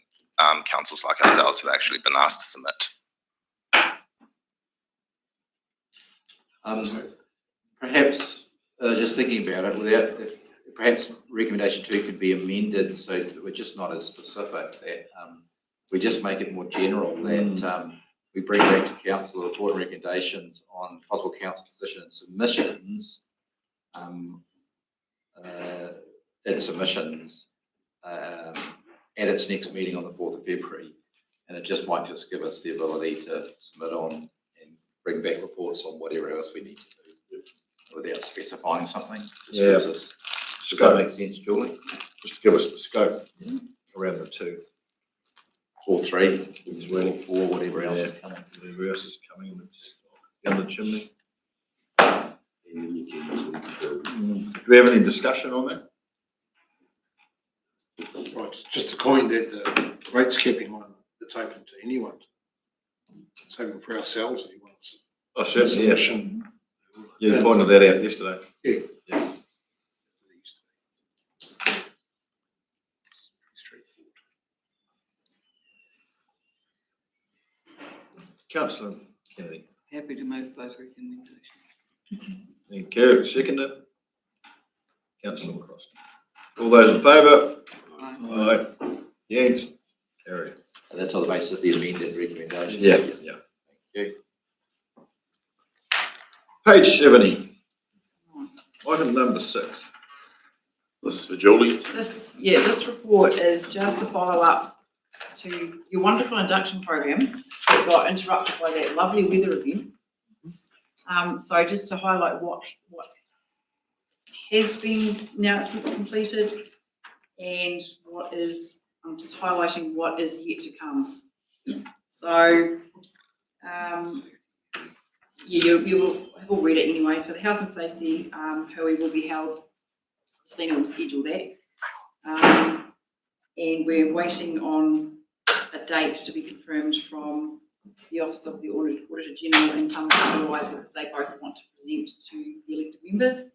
councils like ourselves have actually been asked to submit. Perhaps just thinking about it, perhaps recommendation 2 could be amended so that we're just not as specific, that we just make it more general, that we bring back to council a report and recommendations on possible council position and submissions, at its next meeting on the 4th of February. And it just might just give us the ability to submit on and bring back reports on whatever else we need to do without specifying something. Does that make sense, Julie? Just give us the scope around the 2. Or 3, which is running 4, whatever else is coming. Whatever else is coming down the chimney. Do we have any discussion on that? Right, just to comment that the rates capping one, it's open to anyone. It's open for ourselves if you want to. Oh, certainly, yeah. You pointed that out yesterday. Yeah. Councillor Kennedy. Happy to move those recommendations. Thank you. Seconded. Councillor Cross. All those in favour? Aye. Against? Carried. And that's on the basis of the amended recommendation. Yeah. Thank you. Page 70. Item number 6. This is for Julie. This report is just a follow-up to your wonderful induction program that got interrupted by that lovely weather event. So just to highlight what has been now since completed and I'm just highlighting what is yet to come. So you will have all read it anyway. So the health and safety hui will be held. Christina will schedule that. And we're waiting on a date to be confirmed from the Office of the Auditor General and Tamaki because they both want to present to the elected members.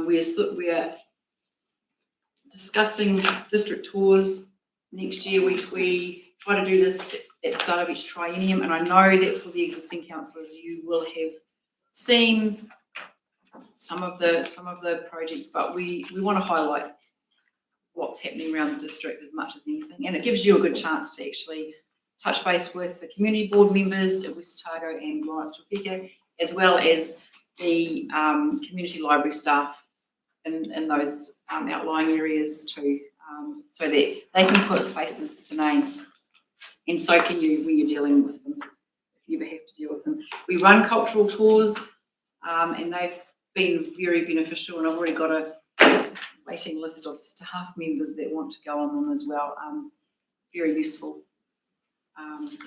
We're discussing district tours next year. We try to do this at the start of each triennium, and I know that for the existing councillors, you will have seen some of the projects, but we want to highlight what's happening around the district as much as anything, and it gives you a good chance to actually touch base with the community board members at West Otago and Lawrence Topeka, as well as the community library staff in those outlying areas too, so that they can put faces to names, and so can you when you're dealing with them, if you ever have to deal with them. We run cultural tours, and they've been very beneficial, and I've already got a waiting list of staff members that want to go on them as well. Very useful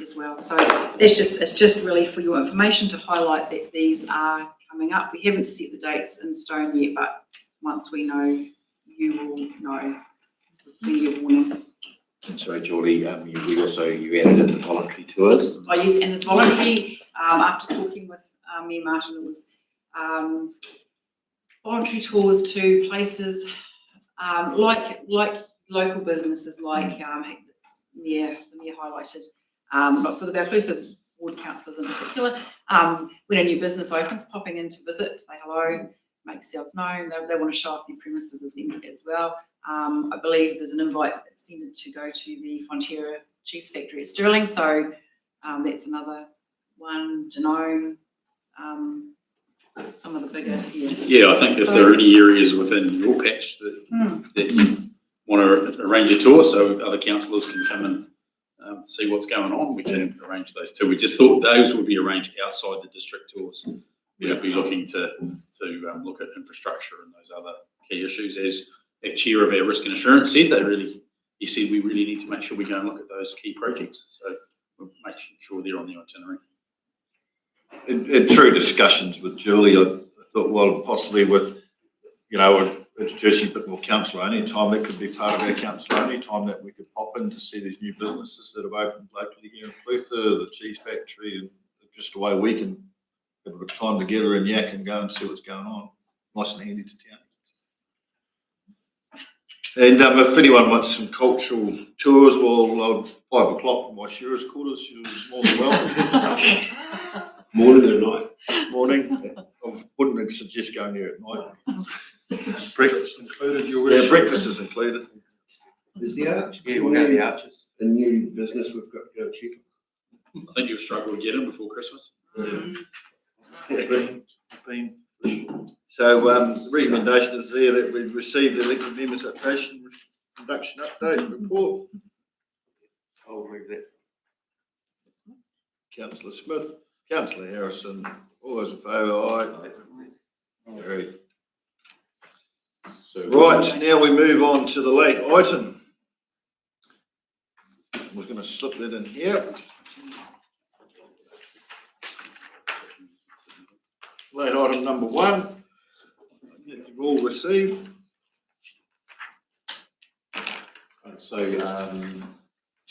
as well. So it's just really for your information to highlight that these are coming up. We haven't set the dates in stone yet, but once we know, you will know with plenty of warning. And sorry, Julie, you added in the voluntary tours. Oh yes, and there's voluntary, after talking with me and Martin, it was voluntary tours to places like local businesses like the Mayor highlighted. But for the Balclutha ward councillors in particular. When a new business opens, popping in to visit, say hello, make yourselves known. They want to show off their premises as well. I believe there's an invite extended to go to the Fonterra cheese factory at Stirling, so that's another one. Genome, some of the bigger, Yeah, I think if there are any areas within your patch that you want to arrange a tour so other councillors can come and see what's going on, we can arrange those too. We just thought those would be arranged outside the district tours. We'd be looking to look at infrastructure and those other key issues. As chair of our risk and assurance said, he said we really need to make sure we go and look at those key projects. So we'll make sure they're on the itinerary. And through discussions with Julie, I thought, well, possibly with, introducing a bit more council only time, that could be part of our council only time that we could pop in to see these new businesses that have opened locally here in Clutha, the cheese factory, and just the way we can have a bit of time together and yak and go and see what's going on. Nice and handy to town. And if anyone wants some cultural tours, well, 5 o'clock, my shearer's quarters, you're more than welcome. Morning and night. Morning. I wouldn't suggest going there at night. Breakfast included, your Yeah, worship? breakfast is included. Is the arch? Yeah, we'll go to the Arches. The new business we've got going to check. I think you'll struggle to get in before Christmas. So the recommendation is there that we've received the elected members' application induction update report. I'll move that. Councillor Smith, Councillor Harrison, all those in favour, aye. Carried. So, Right, now we move on to the late item. We're going to slip that in here. Late item number 1, you've all received. So,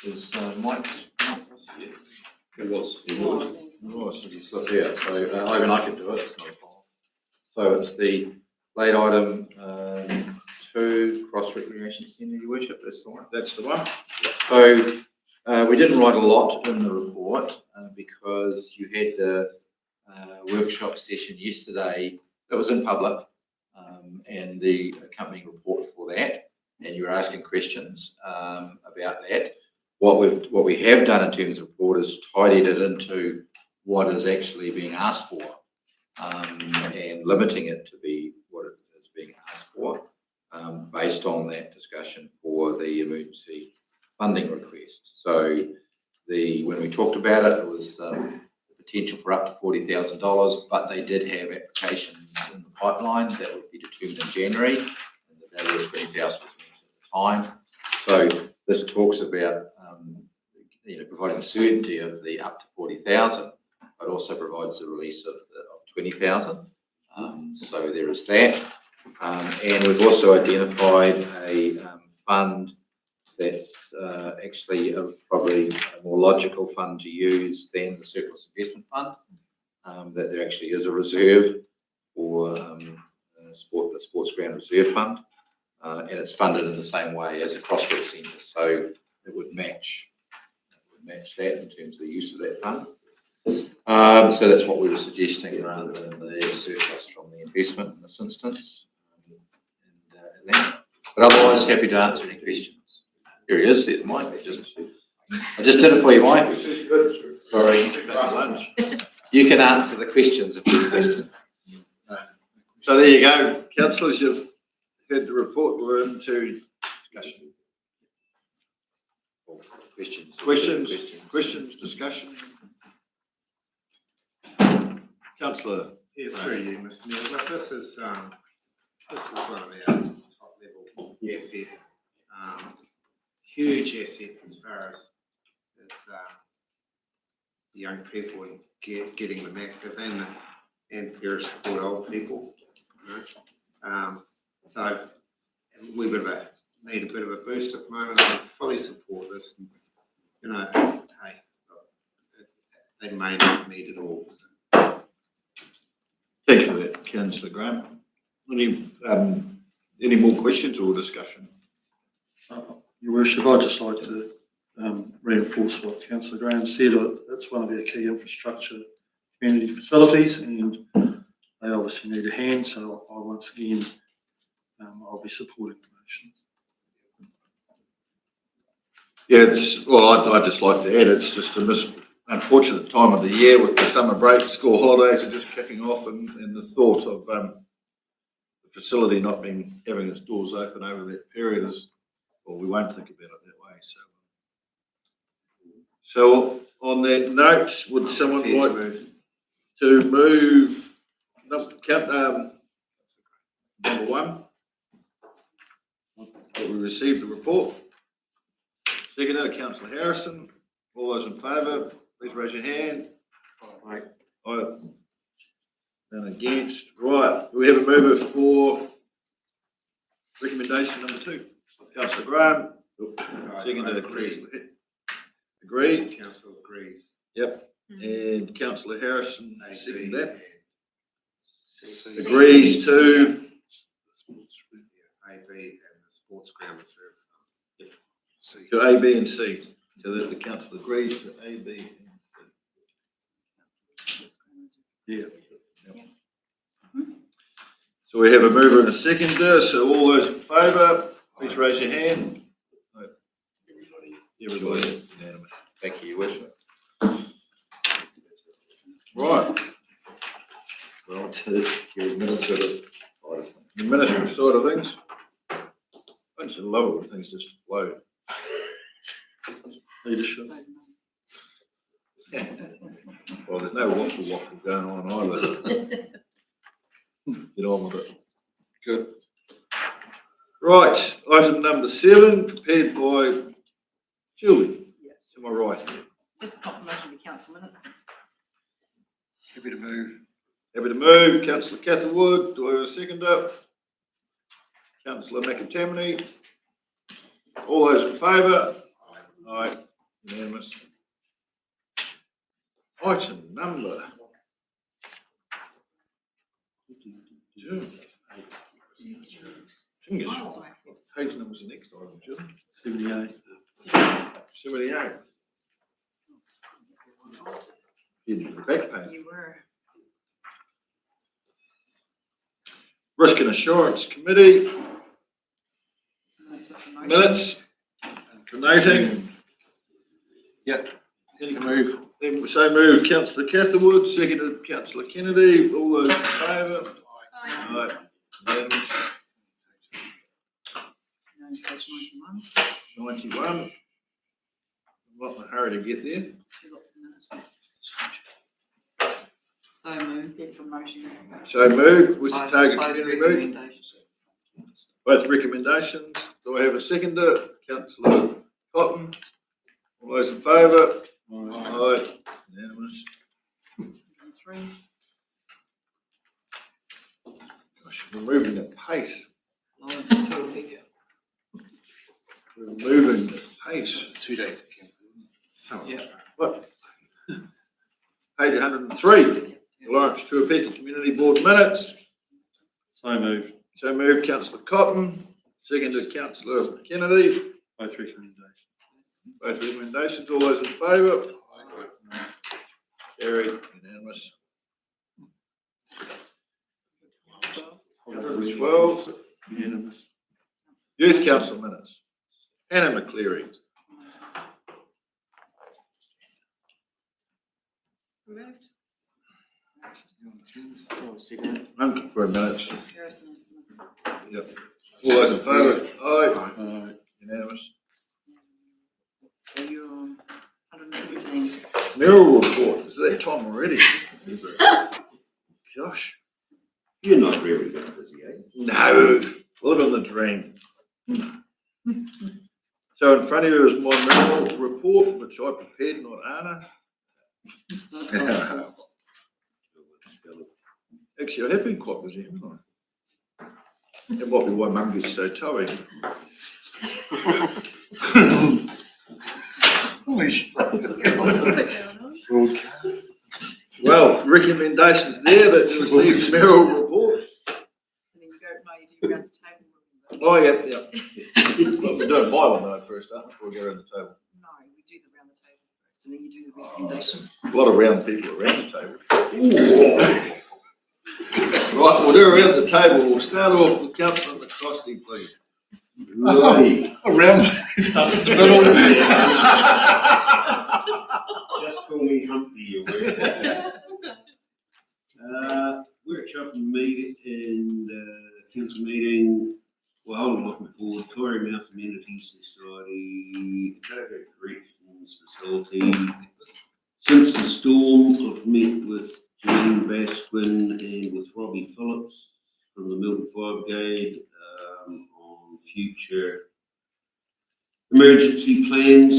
is Mike here? It was. Did you slip here? So, Ivan, I can do it. It's not a problem. So it's the late item 2, Cross Recreation Centre, Your Worship. That's the one. That's the one. So we didn't write a lot in the report because you had the workshop session yesterday that was in public and the accompanying report for that, and you were asking questions about that. What we have done in terms of report is tidied it into what is actually being asked for and limiting it to be what it is being asked for based on that discussion for the emergency funding request. So when we talked about it, it was the potential for up to $40,000, but they did have applications in the pipeline that would be determined in January, and the value of $20,000 was mentioned at the time. So this talks about providing certainty of the up to 40,000, but also provides the release of 20,000. So there is that, and we've also identified a fund that's actually probably a more logical fund to use than the surplus investment fund. That there actually is a reserve for the sports ground reserve fund, and it's funded in the same way as a cross-rec centre, so it would match that in terms of the use of that fund. So that's what we were suggesting rather than the surplus from the investment in this instance. But otherwise, happy to answer any questions. Here he is, there's Mike. I just did it for you, Mike. Sorry. You can answer the questions if there's questions. So there you go, councillors, you've heard the report, we're into discussion. Questions, discussion. Councillor. Yeah, through you, Mr. Mayor. Look, this is one of our top level assets. Huge asset as far as young people and getting them active and peer support old people. So we need a bit of a boost at the moment. I fully support this. And, hey, they may not need it all. So. Thank you for that, Councillor Graham. Any more questions or discussion? Your Worship, I'd just like to reinforce what Councillor Graham said. It's one of our key infrastructure community facilities, and they obviously need a hand. So I once again, I'll be supporting the motion. Yeah, well, I'd just like to add, it's just a unfortunate time of the year with the summer break, school holidays are just kicking off, and the thought of the facility not having its doors open over that period is, well, we won't think about it that way. So on that note, would someone like to move number one? That we received the report. Seconder, Councillor Harrison. All those in favour, please raise your hand. Aye. Aye. None against. Right, do we have a mover for recommendation number 2? Councillor Graham. Seconder, agreed. Council agrees. Yep. And Councillor Harrison, second that. AB Agrees to and the sports ground reserve fund. to A, B and C. So that the council agrees to A, B and C. Yeah. Yep. So we have a mover and a seconder, so all those in favour, please raise your hand. Everybody. Unanimous. Thank you, Your Worship. Right. Well, to the administrative side of things. The administrative side of things. I just love it when things just flow. Leadership. Well, there's no waffle going on either. Get on with it. Good. Right, item number 7, prepared by Julie. Am I right? Just the confirmation of the council minutes. Happy to move. Happy to move. Councillor Catherwood, do I have a seconder? Councillor McAtamney. All those in favour? Aye. Unanimous. Item number 2. Page number's the next item, Julie. 78. 78. Heading to the back page. You were. Risk and Assurance Committee. Minutes. For noting. Yep. Any move? So moved, Councillor Catherwood, seconded Councillor Kennedy. All those in favour? Aye. Unanimous. Page 91. 91. I'm not in a hurry to get there. Lots of minutes. So moved. Get from motion. So moved, with the Both target community meeting. recommendations. Both recommendations. Do I have a seconder? Councillor Cotton. All those in favour? Aye. Unanimous. 3. Gosh, we're moving at pace. Lawrence, We're moving at pace. 2 days of council. Yeah. What? Page 103. Lawrence Tuapeka Community Board minutes. So moved. So moved, Councillor Cotton. Seconded, Councillor Kennedy. Both recommendations. Both recommendations. All those in favour? Carried. Unanimous. 112. Unanimous. Youth Council minutes. Hannah McCleary. Moved. I'm for a minute. Harrison is. Yep. All those in favour? Aye. Aye. Unanimous. So you're on 117. Mayoral report. Is that time already? Gosh. You're not really that busy, eh? No. Living the dream. So in front of you is my mayoral report, which I prepared, not Anna. Actually, I have been quite busy, haven't I? That might be why Mum gets so toey. Well, recommendations there that received mayoral report. And then you go, no, you do go to table. Oh, yeah. We're doing my one though first, aren't we, before we go around the table? No, So then you do the recommendation. A lot of round people around the table. Right, we'll do around the table. We'll start off with Councillor McCrosty, please. Righty. Around stuff in the middle. Just call me Humpty, you workshop and meeting and council meeting. Well, I'm looking forward. Tory Mouth Amenities Society, Otago Corrections Facility. Since the storm, I've met with Janine Basquin and with Robbie Phillips from the Milton Fire Brigade on future emergency plans.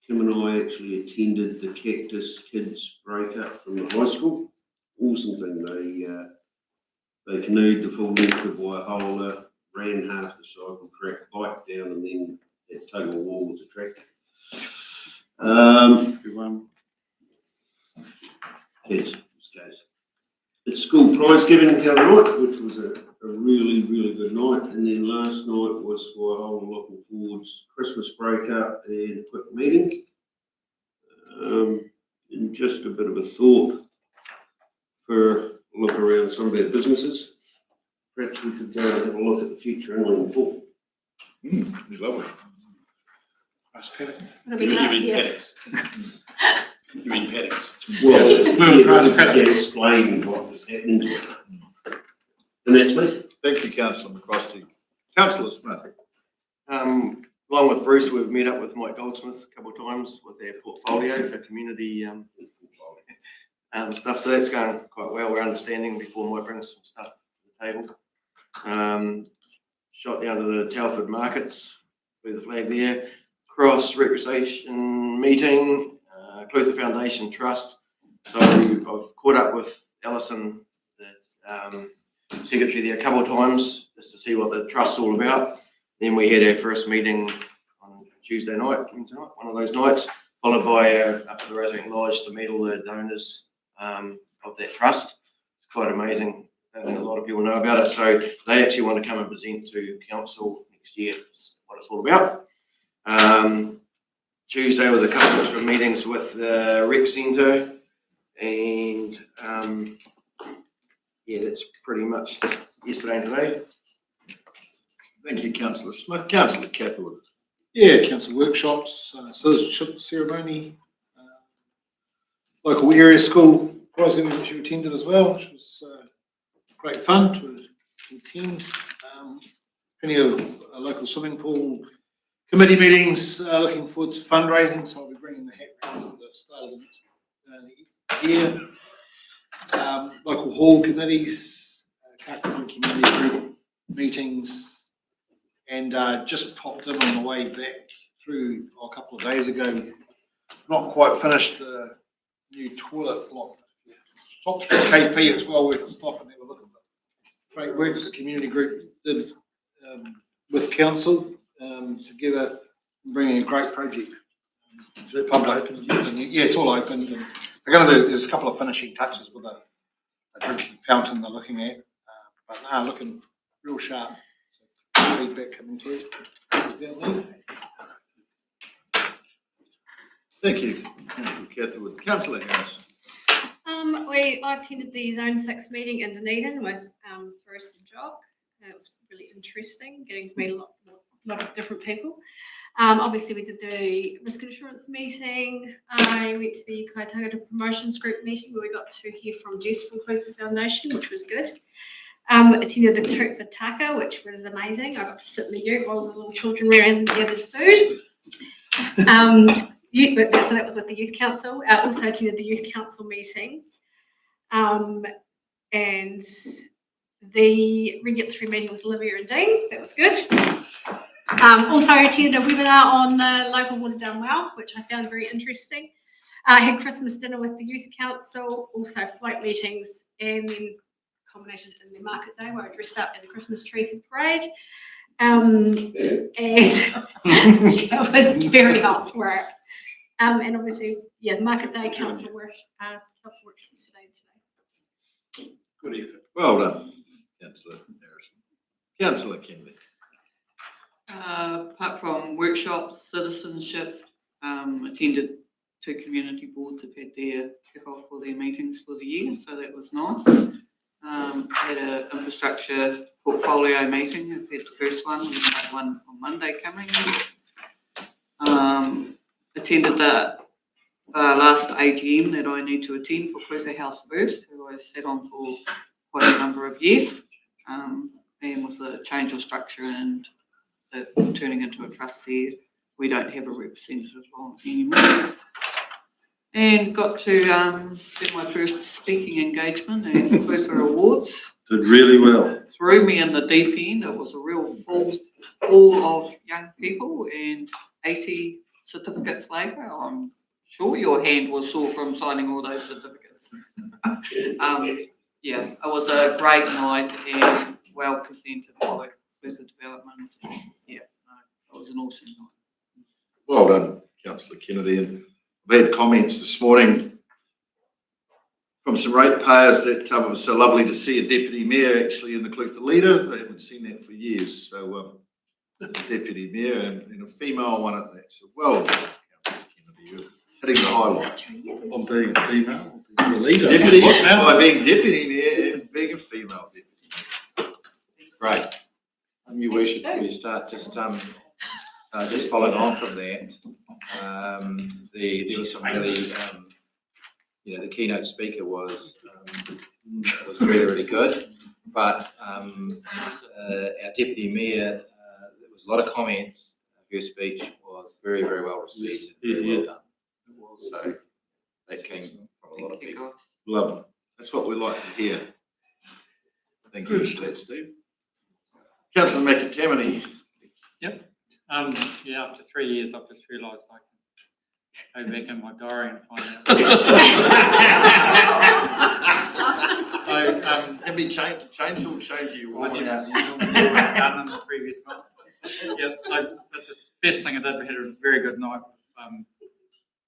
Kim and I actually attended the Cactus Kids breakup from the high school. Awesome thing. They canoed the full length of Waihola, ran half the cycle track, biked down, and then that tug of war was a tractor. Kids, it's school prize giving the other night, which was a really, really good night. And then last night was Waihola Looking Forward's Christmas breakup and a quick meeting. And just a bit of a thought for a look around some of our businesses. Perhaps we could go and have a look at the future inland pool. Lovely. You mean paddocks? You mean paddocks? Well, you explain what was happening to it. And that's me. Thank you, Councillor McCrosty. Councillor Smith. Along with Bruce, we've met up with Mike Goldsmith a couple of times with their portfolio for community stuff. So that's going quite well. We're understanding before Mike brings some stuff to the table. Shot down to the Telford markets, with the flag there. Cross recreation meeting, Clutha Foundation Trust. So I've caught up with Alison, the secretary there, a couple of times just to see what the trust's all about. Then we had our first meeting on Tuesday night, one of those nights, followed by up to the Rosebank Lodge to meet all the donors of that trust. It's quite amazing. I don't think a lot of people know about it. So they actually want to come and present to council next year what it's all about. Tuesday was a couple of extra meetings with the rec centre, and yeah, that's pretty much just yesterday and today. Thank you, Councillor Smith. Councillor Catherwood. Yeah, council workshops, citizenship ceremony, local area school prize giving which you attended as well, which was great fun to attend. Plenty of local swimming pool committee meetings, looking forward to fundraising, so I'll be bringing the hat round at the start of the next year. Local hall committees, community group meetings, and just popped in on the way back through a couple of days ago. Not quite finished the new toilet block. Stopped for KP, it's well worth a stop and have a look at the great work that the community group did with council together, bringing a great project. Is it public open? Yeah, it's all open. They're going to do. There's a couple of finishing touches with a drinking fountain they're looking at, but no, looking real sharp. So feedback coming through. Down there. Thank you, Councillor Catherwood. Councillor Harris. I attended the Zone 6 meeting in Dunedin with Bruce and Jock. It was really interesting, getting to meet a lot of different people. Obviously, we did the risk insurance meeting. I went to the Kaitangata Promotions Group meeting where we got to hear from Jess from Clutha Foundation, which was good. Attended the Toot for Taka, which was amazing. I got to sit in the ute while the little children ran and gathered food. So that was with the Youth Council. I also attended the Youth Council meeting. And the Re-Get Through meeting with Olivia and Dean. That was good. Also attended a webinar on the local water done well, which I found very interesting. I had Christmas dinner with the Youth Council, also float meetings, and then combination in the market day where I dressed up as a Christmas tree for the parade. And it was very hot work. And obviously, yeah, market day, council work yesterday and today. Good effort. Well done, Councillor Harrison. Councillor Kennedy. Apart from workshops, citizenship, attended 2 community boards have had their kick-off for their meetings for the year, so that was nice. Had an infrastructure portfolio meeting. I've had the first one. We've got one on Monday coming. Attended the last AGM that I need to attend for Cruiser House First, who I sat on for quite a number of years, and with the change of structure and the turning into a trustee, we don't have a representative on anymore. And got to do my first speaking engagement and Cruiser Awards. Did really well. Threw me in the deep end. It was a real full of young people and 80 certificates later. I'm sure your hand was sore from signing all those certificates. Yeah, it was a great night and well presented by Cruiser Development. Yeah, it was an awesome night. Well done, Councillor Kennedy. And I've had comments this morning from some ratepayers that it was so lovely to see a deputy mayor actually in the Clutha Leader. They haven't seen that for years. So deputy mayor and a female one at that. So well done, Councillor Kennedy. You're hitting the highlights. On being a female, being a leader. Deputy, What now? by being deputy mayor and being a female deputy mayor. Great. Your worship, we start just following on from that. There was some really, the keynote speaker was really good, but our deputy mayor, there was a lot of comments. Her speech was very well received. Very well done. So that came from a lot of people. Lovely. That's what we like to hear. Thank you for that, Steve. Councillor McAtammany. Yep. Yeah, after 3 years, I've just realised I can go back in my diary and find out. So, have you changed or changed you? I didn't done in the previous month. Yep. So, but the best thing I did, we had a very good night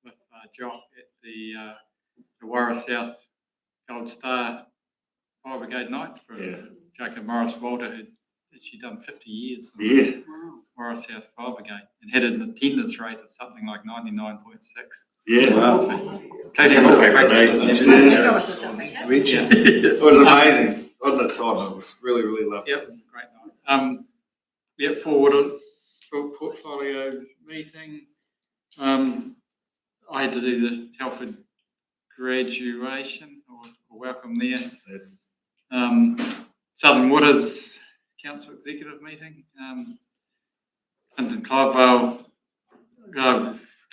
with Jock at the Warra South Gold Star Fire Brigade night for Jacob Morris Walter, who actually done 50 years. Yeah. Warra South Fire Brigade, and had an attendance rate of something like 99.6. Yeah. Wow. It was amazing. On that side, it was really lovely. Yep, it was a great night. Forward portfolio meeting. I had to do the Telford graduation or welcome there. Southern Waters Council Executive meeting. Clinton Clivevale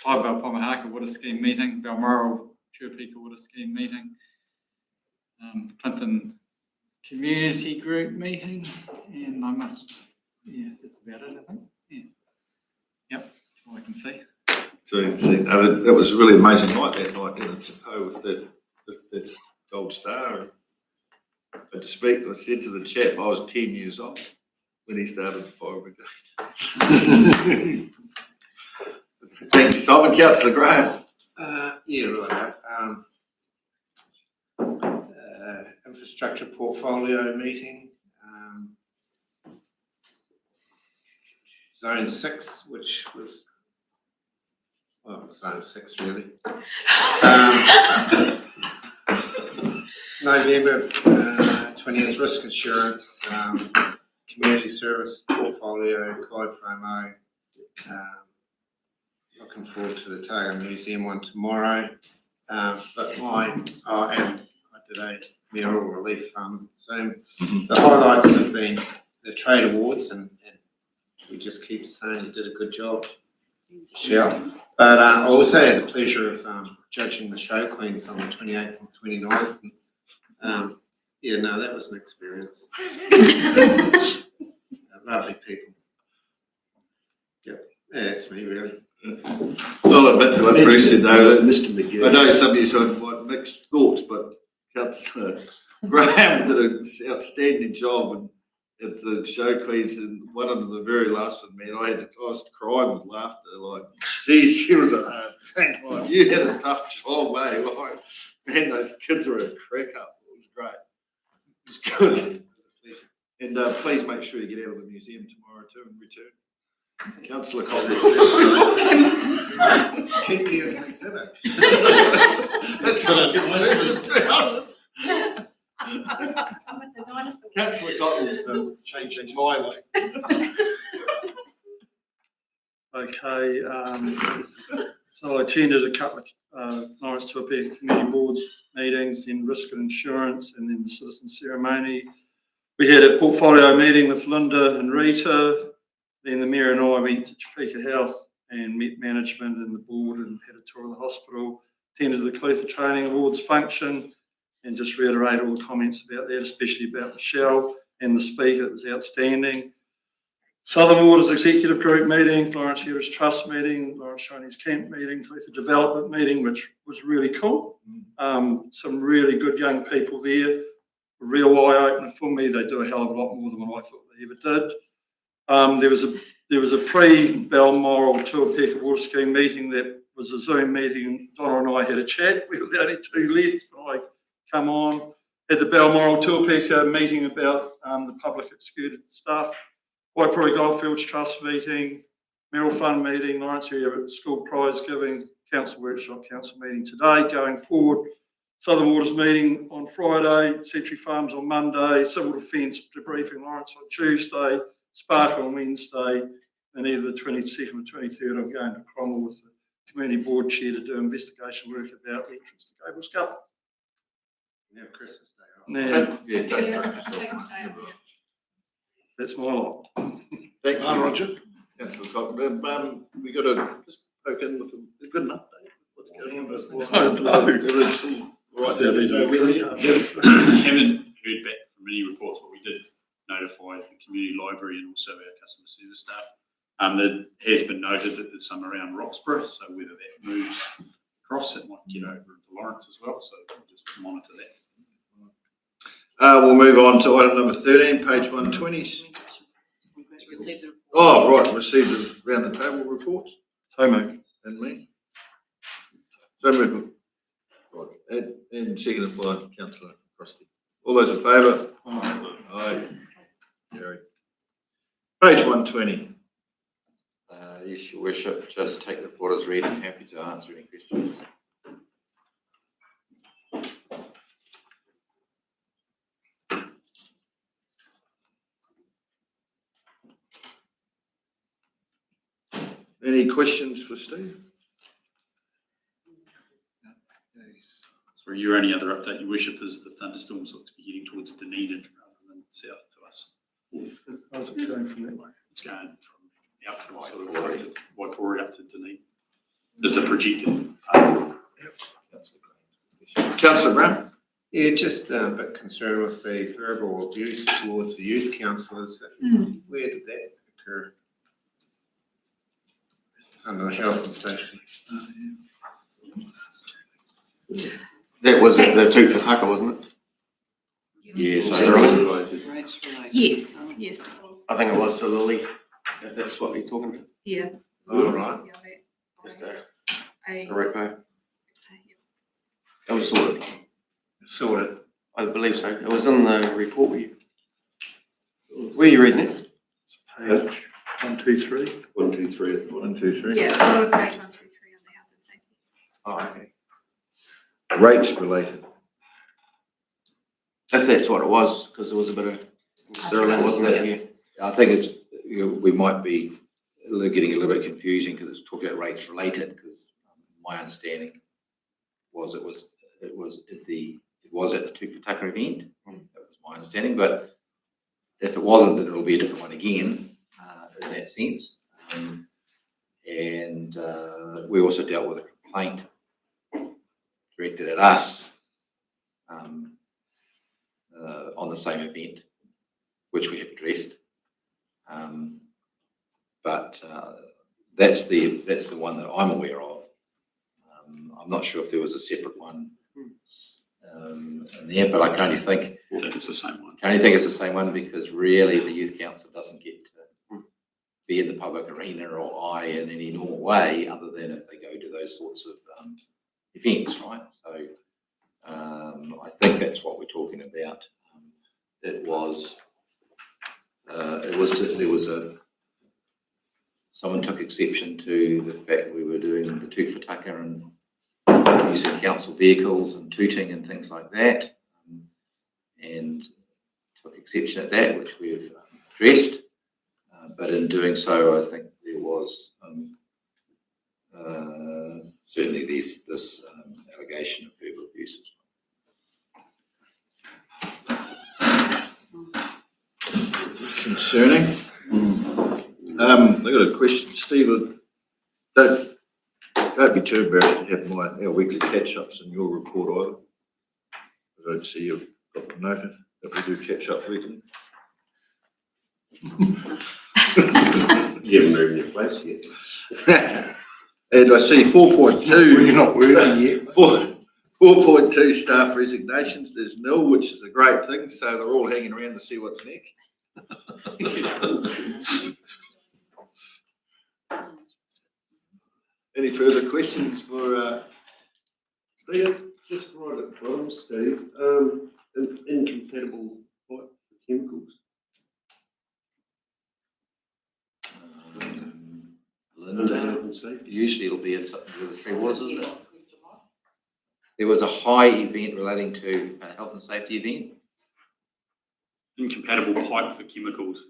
Pomahaka Water Scheme meeting. Balmoral Chuapika Water Scheme meeting. Clinton Community Group meeting. And that's about it, I think. Yeah. Yep, that's all I can see. So that was a really amazing night that night in Te with the Gold Star. But to speak, I said to the chap, I was 10 years old when he started the Fire Brigade. Thank you, Simon. Councillor Graham. Right. Infrastructure portfolio meeting. Zone 6, which was, Zone 6 really. November 20th risk insurance, community service portfolio, Kai promo. Looking forward to the Targa Museum one tomorrow. But and I did a mayoral relief fund Zoom. The highlights have been the trade awards, and we just keep saying you did a good job, Michelle. But I also had the pleasure of judging the show queens on the 28th and 29th. And, that was an experience. Lovely people. Yep, that's me really. Well, a bit to what Bruce said though, Mr. McGill. I know some of you had quite mixed thoughts, but Councillor Graham did an outstanding job at the show queens, and one of them, the very last one, man, I was crying with laughter, like, geez, she was a hard thing, like, you had a tough job, eh? Like, man, those kids were a crack up. It was great. It was good. And please make sure you get out of the museum tomorrow too and return. Councillor Cotton. Keep me as an exhibit. That's right. I'm with the dinosaurs. Councillor Cotton changing my way. Okay, so I attended a couple of Lawrence Tuapeka Community Boards meetings in risk and insurance and then the citizen ceremony. We had a portfolio meeting with Linda and Rita. Then the Mayor and I went to Topeka Health and met management and the board and had a tour of the hospital. Attended the Clutha Training Awards function and just reiterate all the comments about that, especially about Michelle and the speaker. It was outstanding. Southern Waters Executive Group meeting, Lawrence Heritage Trust meeting, Lawrence Chinese Camp meeting, Clutha Development meeting, which was really cool. Some really good young people there. A real eye-opener for me. They do a hell of a lot more than what I thought they ever did. There was a pre-Balmoral Tuapeka Water Scheme meeting that was a Zoom meeting. Donna and I had a chat. We were the only two left when I come on. Had the Balmoral Tuapeka meeting about the public excluded staff. Waipori Goldfields Trust meeting, Merrill Fund meeting, Lawrence Area School Prize giving, Council Workshop Council meeting today. Going forward, Southern Waters meeting on Friday, Century Farms on Monday, Civil Defence debriefing Lawrence on Tuesday, Spark on Wednesday, and either the 22nd or 23rd I'm going to Cromwell with the Community Board Chair to do investigation work about the entrance to Gables Cup. You have Christmas Day off. That's my lot. Thank you, Roger. Councillor Cotton. We got to just poke in with a good enough update. What's going on? Everything's still all right there. Haven't heard back from any reports, but we did notify the community library and also our customer service staff. It has been noted that there's some around Roxburgh, so whether that moves across, it might get over into Lawrence as well, so we'll just monitor that. We'll move on to item number 13, page 120. Oh, right, received the round the table reports. So moved. And me. So moved. Right, and seconded by Councillor Crosty. All those in favour? Aye. Carried. Page 120. Yes, Your Worship, just take the report as read. I'm happy to answer any questions. Any questions for Steve? So your only other update, Your Worship, is the thunderstorms look to be heading towards Dunedin rather than south to us. How's it going from that way? It's going from out to sort of right to Waipori up to Dunedin. Is the projected path. Councillor Brown? Yeah, just a bit concerned with the verbal abuse towards the youth councillors. Where did that occur? Under the health and safety. That was at the Two for Tucker, wasn't it? Yes, Yes, yes, it was. I think it was to Lily, if that's what you're talking about. Yeah. All right. Just a A- repo. It was sorted. Sorted. I believe so. It was in the report. Were you reading it? Page 123. 123. 123. Yeah, follow page 123 on the health and safety. Oh, okay. Rates related. If that's what it was, because there was a bit of sterling, wasn't it? Yeah. I think it's, we might be getting a little bit confusing because it's talking about rates related, because my understanding was it was at the Two for Tucker event. That was my understanding, but if it wasn't, then it'll be a different one again in that sense. And we also dealt with a complaint directed at us on the same event, which we have addressed. But that's the one that I'm aware of. I'm not sure if there was a separate one in there, but I can only think it's the same one. I only think it's the same one because really the youth council doesn't get to be in the public arena or eye in any normal way, other than if they go to those sorts of events, right? So I think that's what we're talking about. There was someone took exception to the fact we were doing the toot for tucker and using council vehicles and tooting and things like that, and took exception at that, which we've addressed. But in doing so, I think there was certainly there's this allegation of verbal abuse as well. Concerning. I've got a question, Steve. Don't be too embarrassed to have our weekly catch-ups in your report either. I don't see you've got the notice that we do catch-up weekly. You haven't moved your place yet. And I see 4.2. You're not working yet. 4.2 staff resignations. There's nil, which is a great thing. So they're all hanging around to see what's next. Any further questions for Steve? Just right at the bottom, Steve, an incompatible pipe for chemicals. Under health and safety. Usually it'll be in something with the three waters, isn't it? There was a high event relating to a health and safety event. Incompatible pipe for chemicals.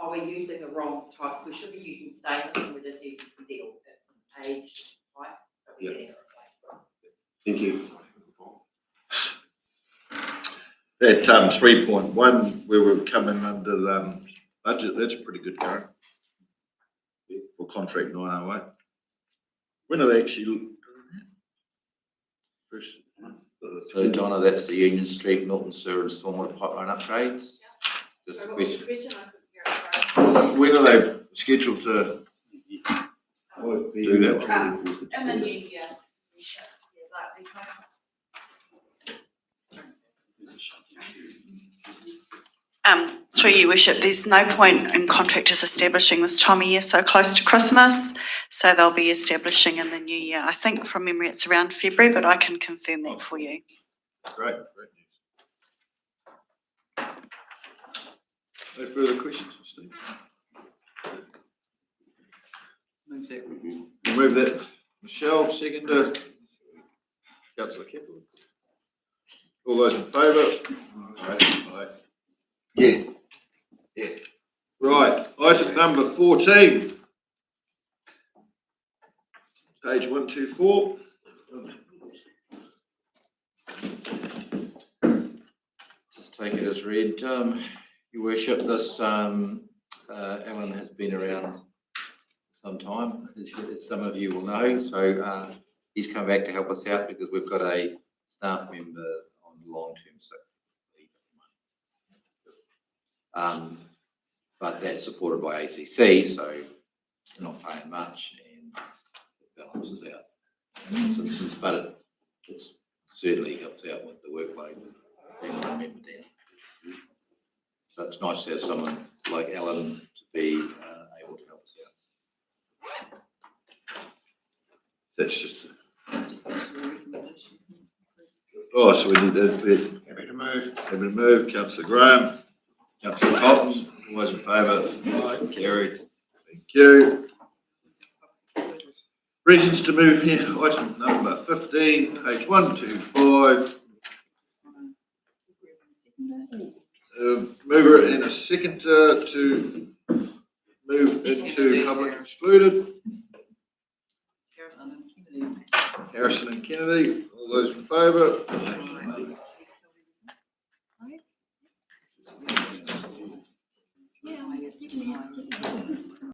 Oh, we're using the wrong type. We should be using stainless and we're just using steel. That's an age pipe. So we're getting it replaced. Thank you. That 3.1 where we've come in under the budget, that's pretty good current. For contract 908. When are they actually? So Donna, that's the Union Street, Milton Sewer and Stormwater Pipeline upgrades. Just a question. When are they scheduled to do that? In the new year. Through you, Worship, there's no point in contractors establishing this time of year so close to Christmas, so they'll be establishing in the new year. I think from memory it's around February, but I can confirm that for you. Great news. No further questions, Steve? Move that. We'll move that. Michelle, seconder. Councillor Keppel. All those in favour? Aye. Yeah. Right, item number 14. Page 124. Just take it as read. Your Worship, this Alan has been around some time, as some of you will know. So he's come back to help us out because we've got a staff member on long-term sick leave at the moment. But that's supported by ACC, so we're not paying much and it balances out in this instance, but it certainly helps out with the workload being a member down. So it's nice to have someone like Alan to be able to help us out. That's just. Oh, so we need to. Happy to move. Happy to move. Councillor Graham. Councillor Cotton. All those in favour? Aye. Carried. Thank you. Reasons to move here. Item number 15, page 125. Mover and a seconder to move into public excluded. Harrison and Kennedy. All those in favour? Yeah,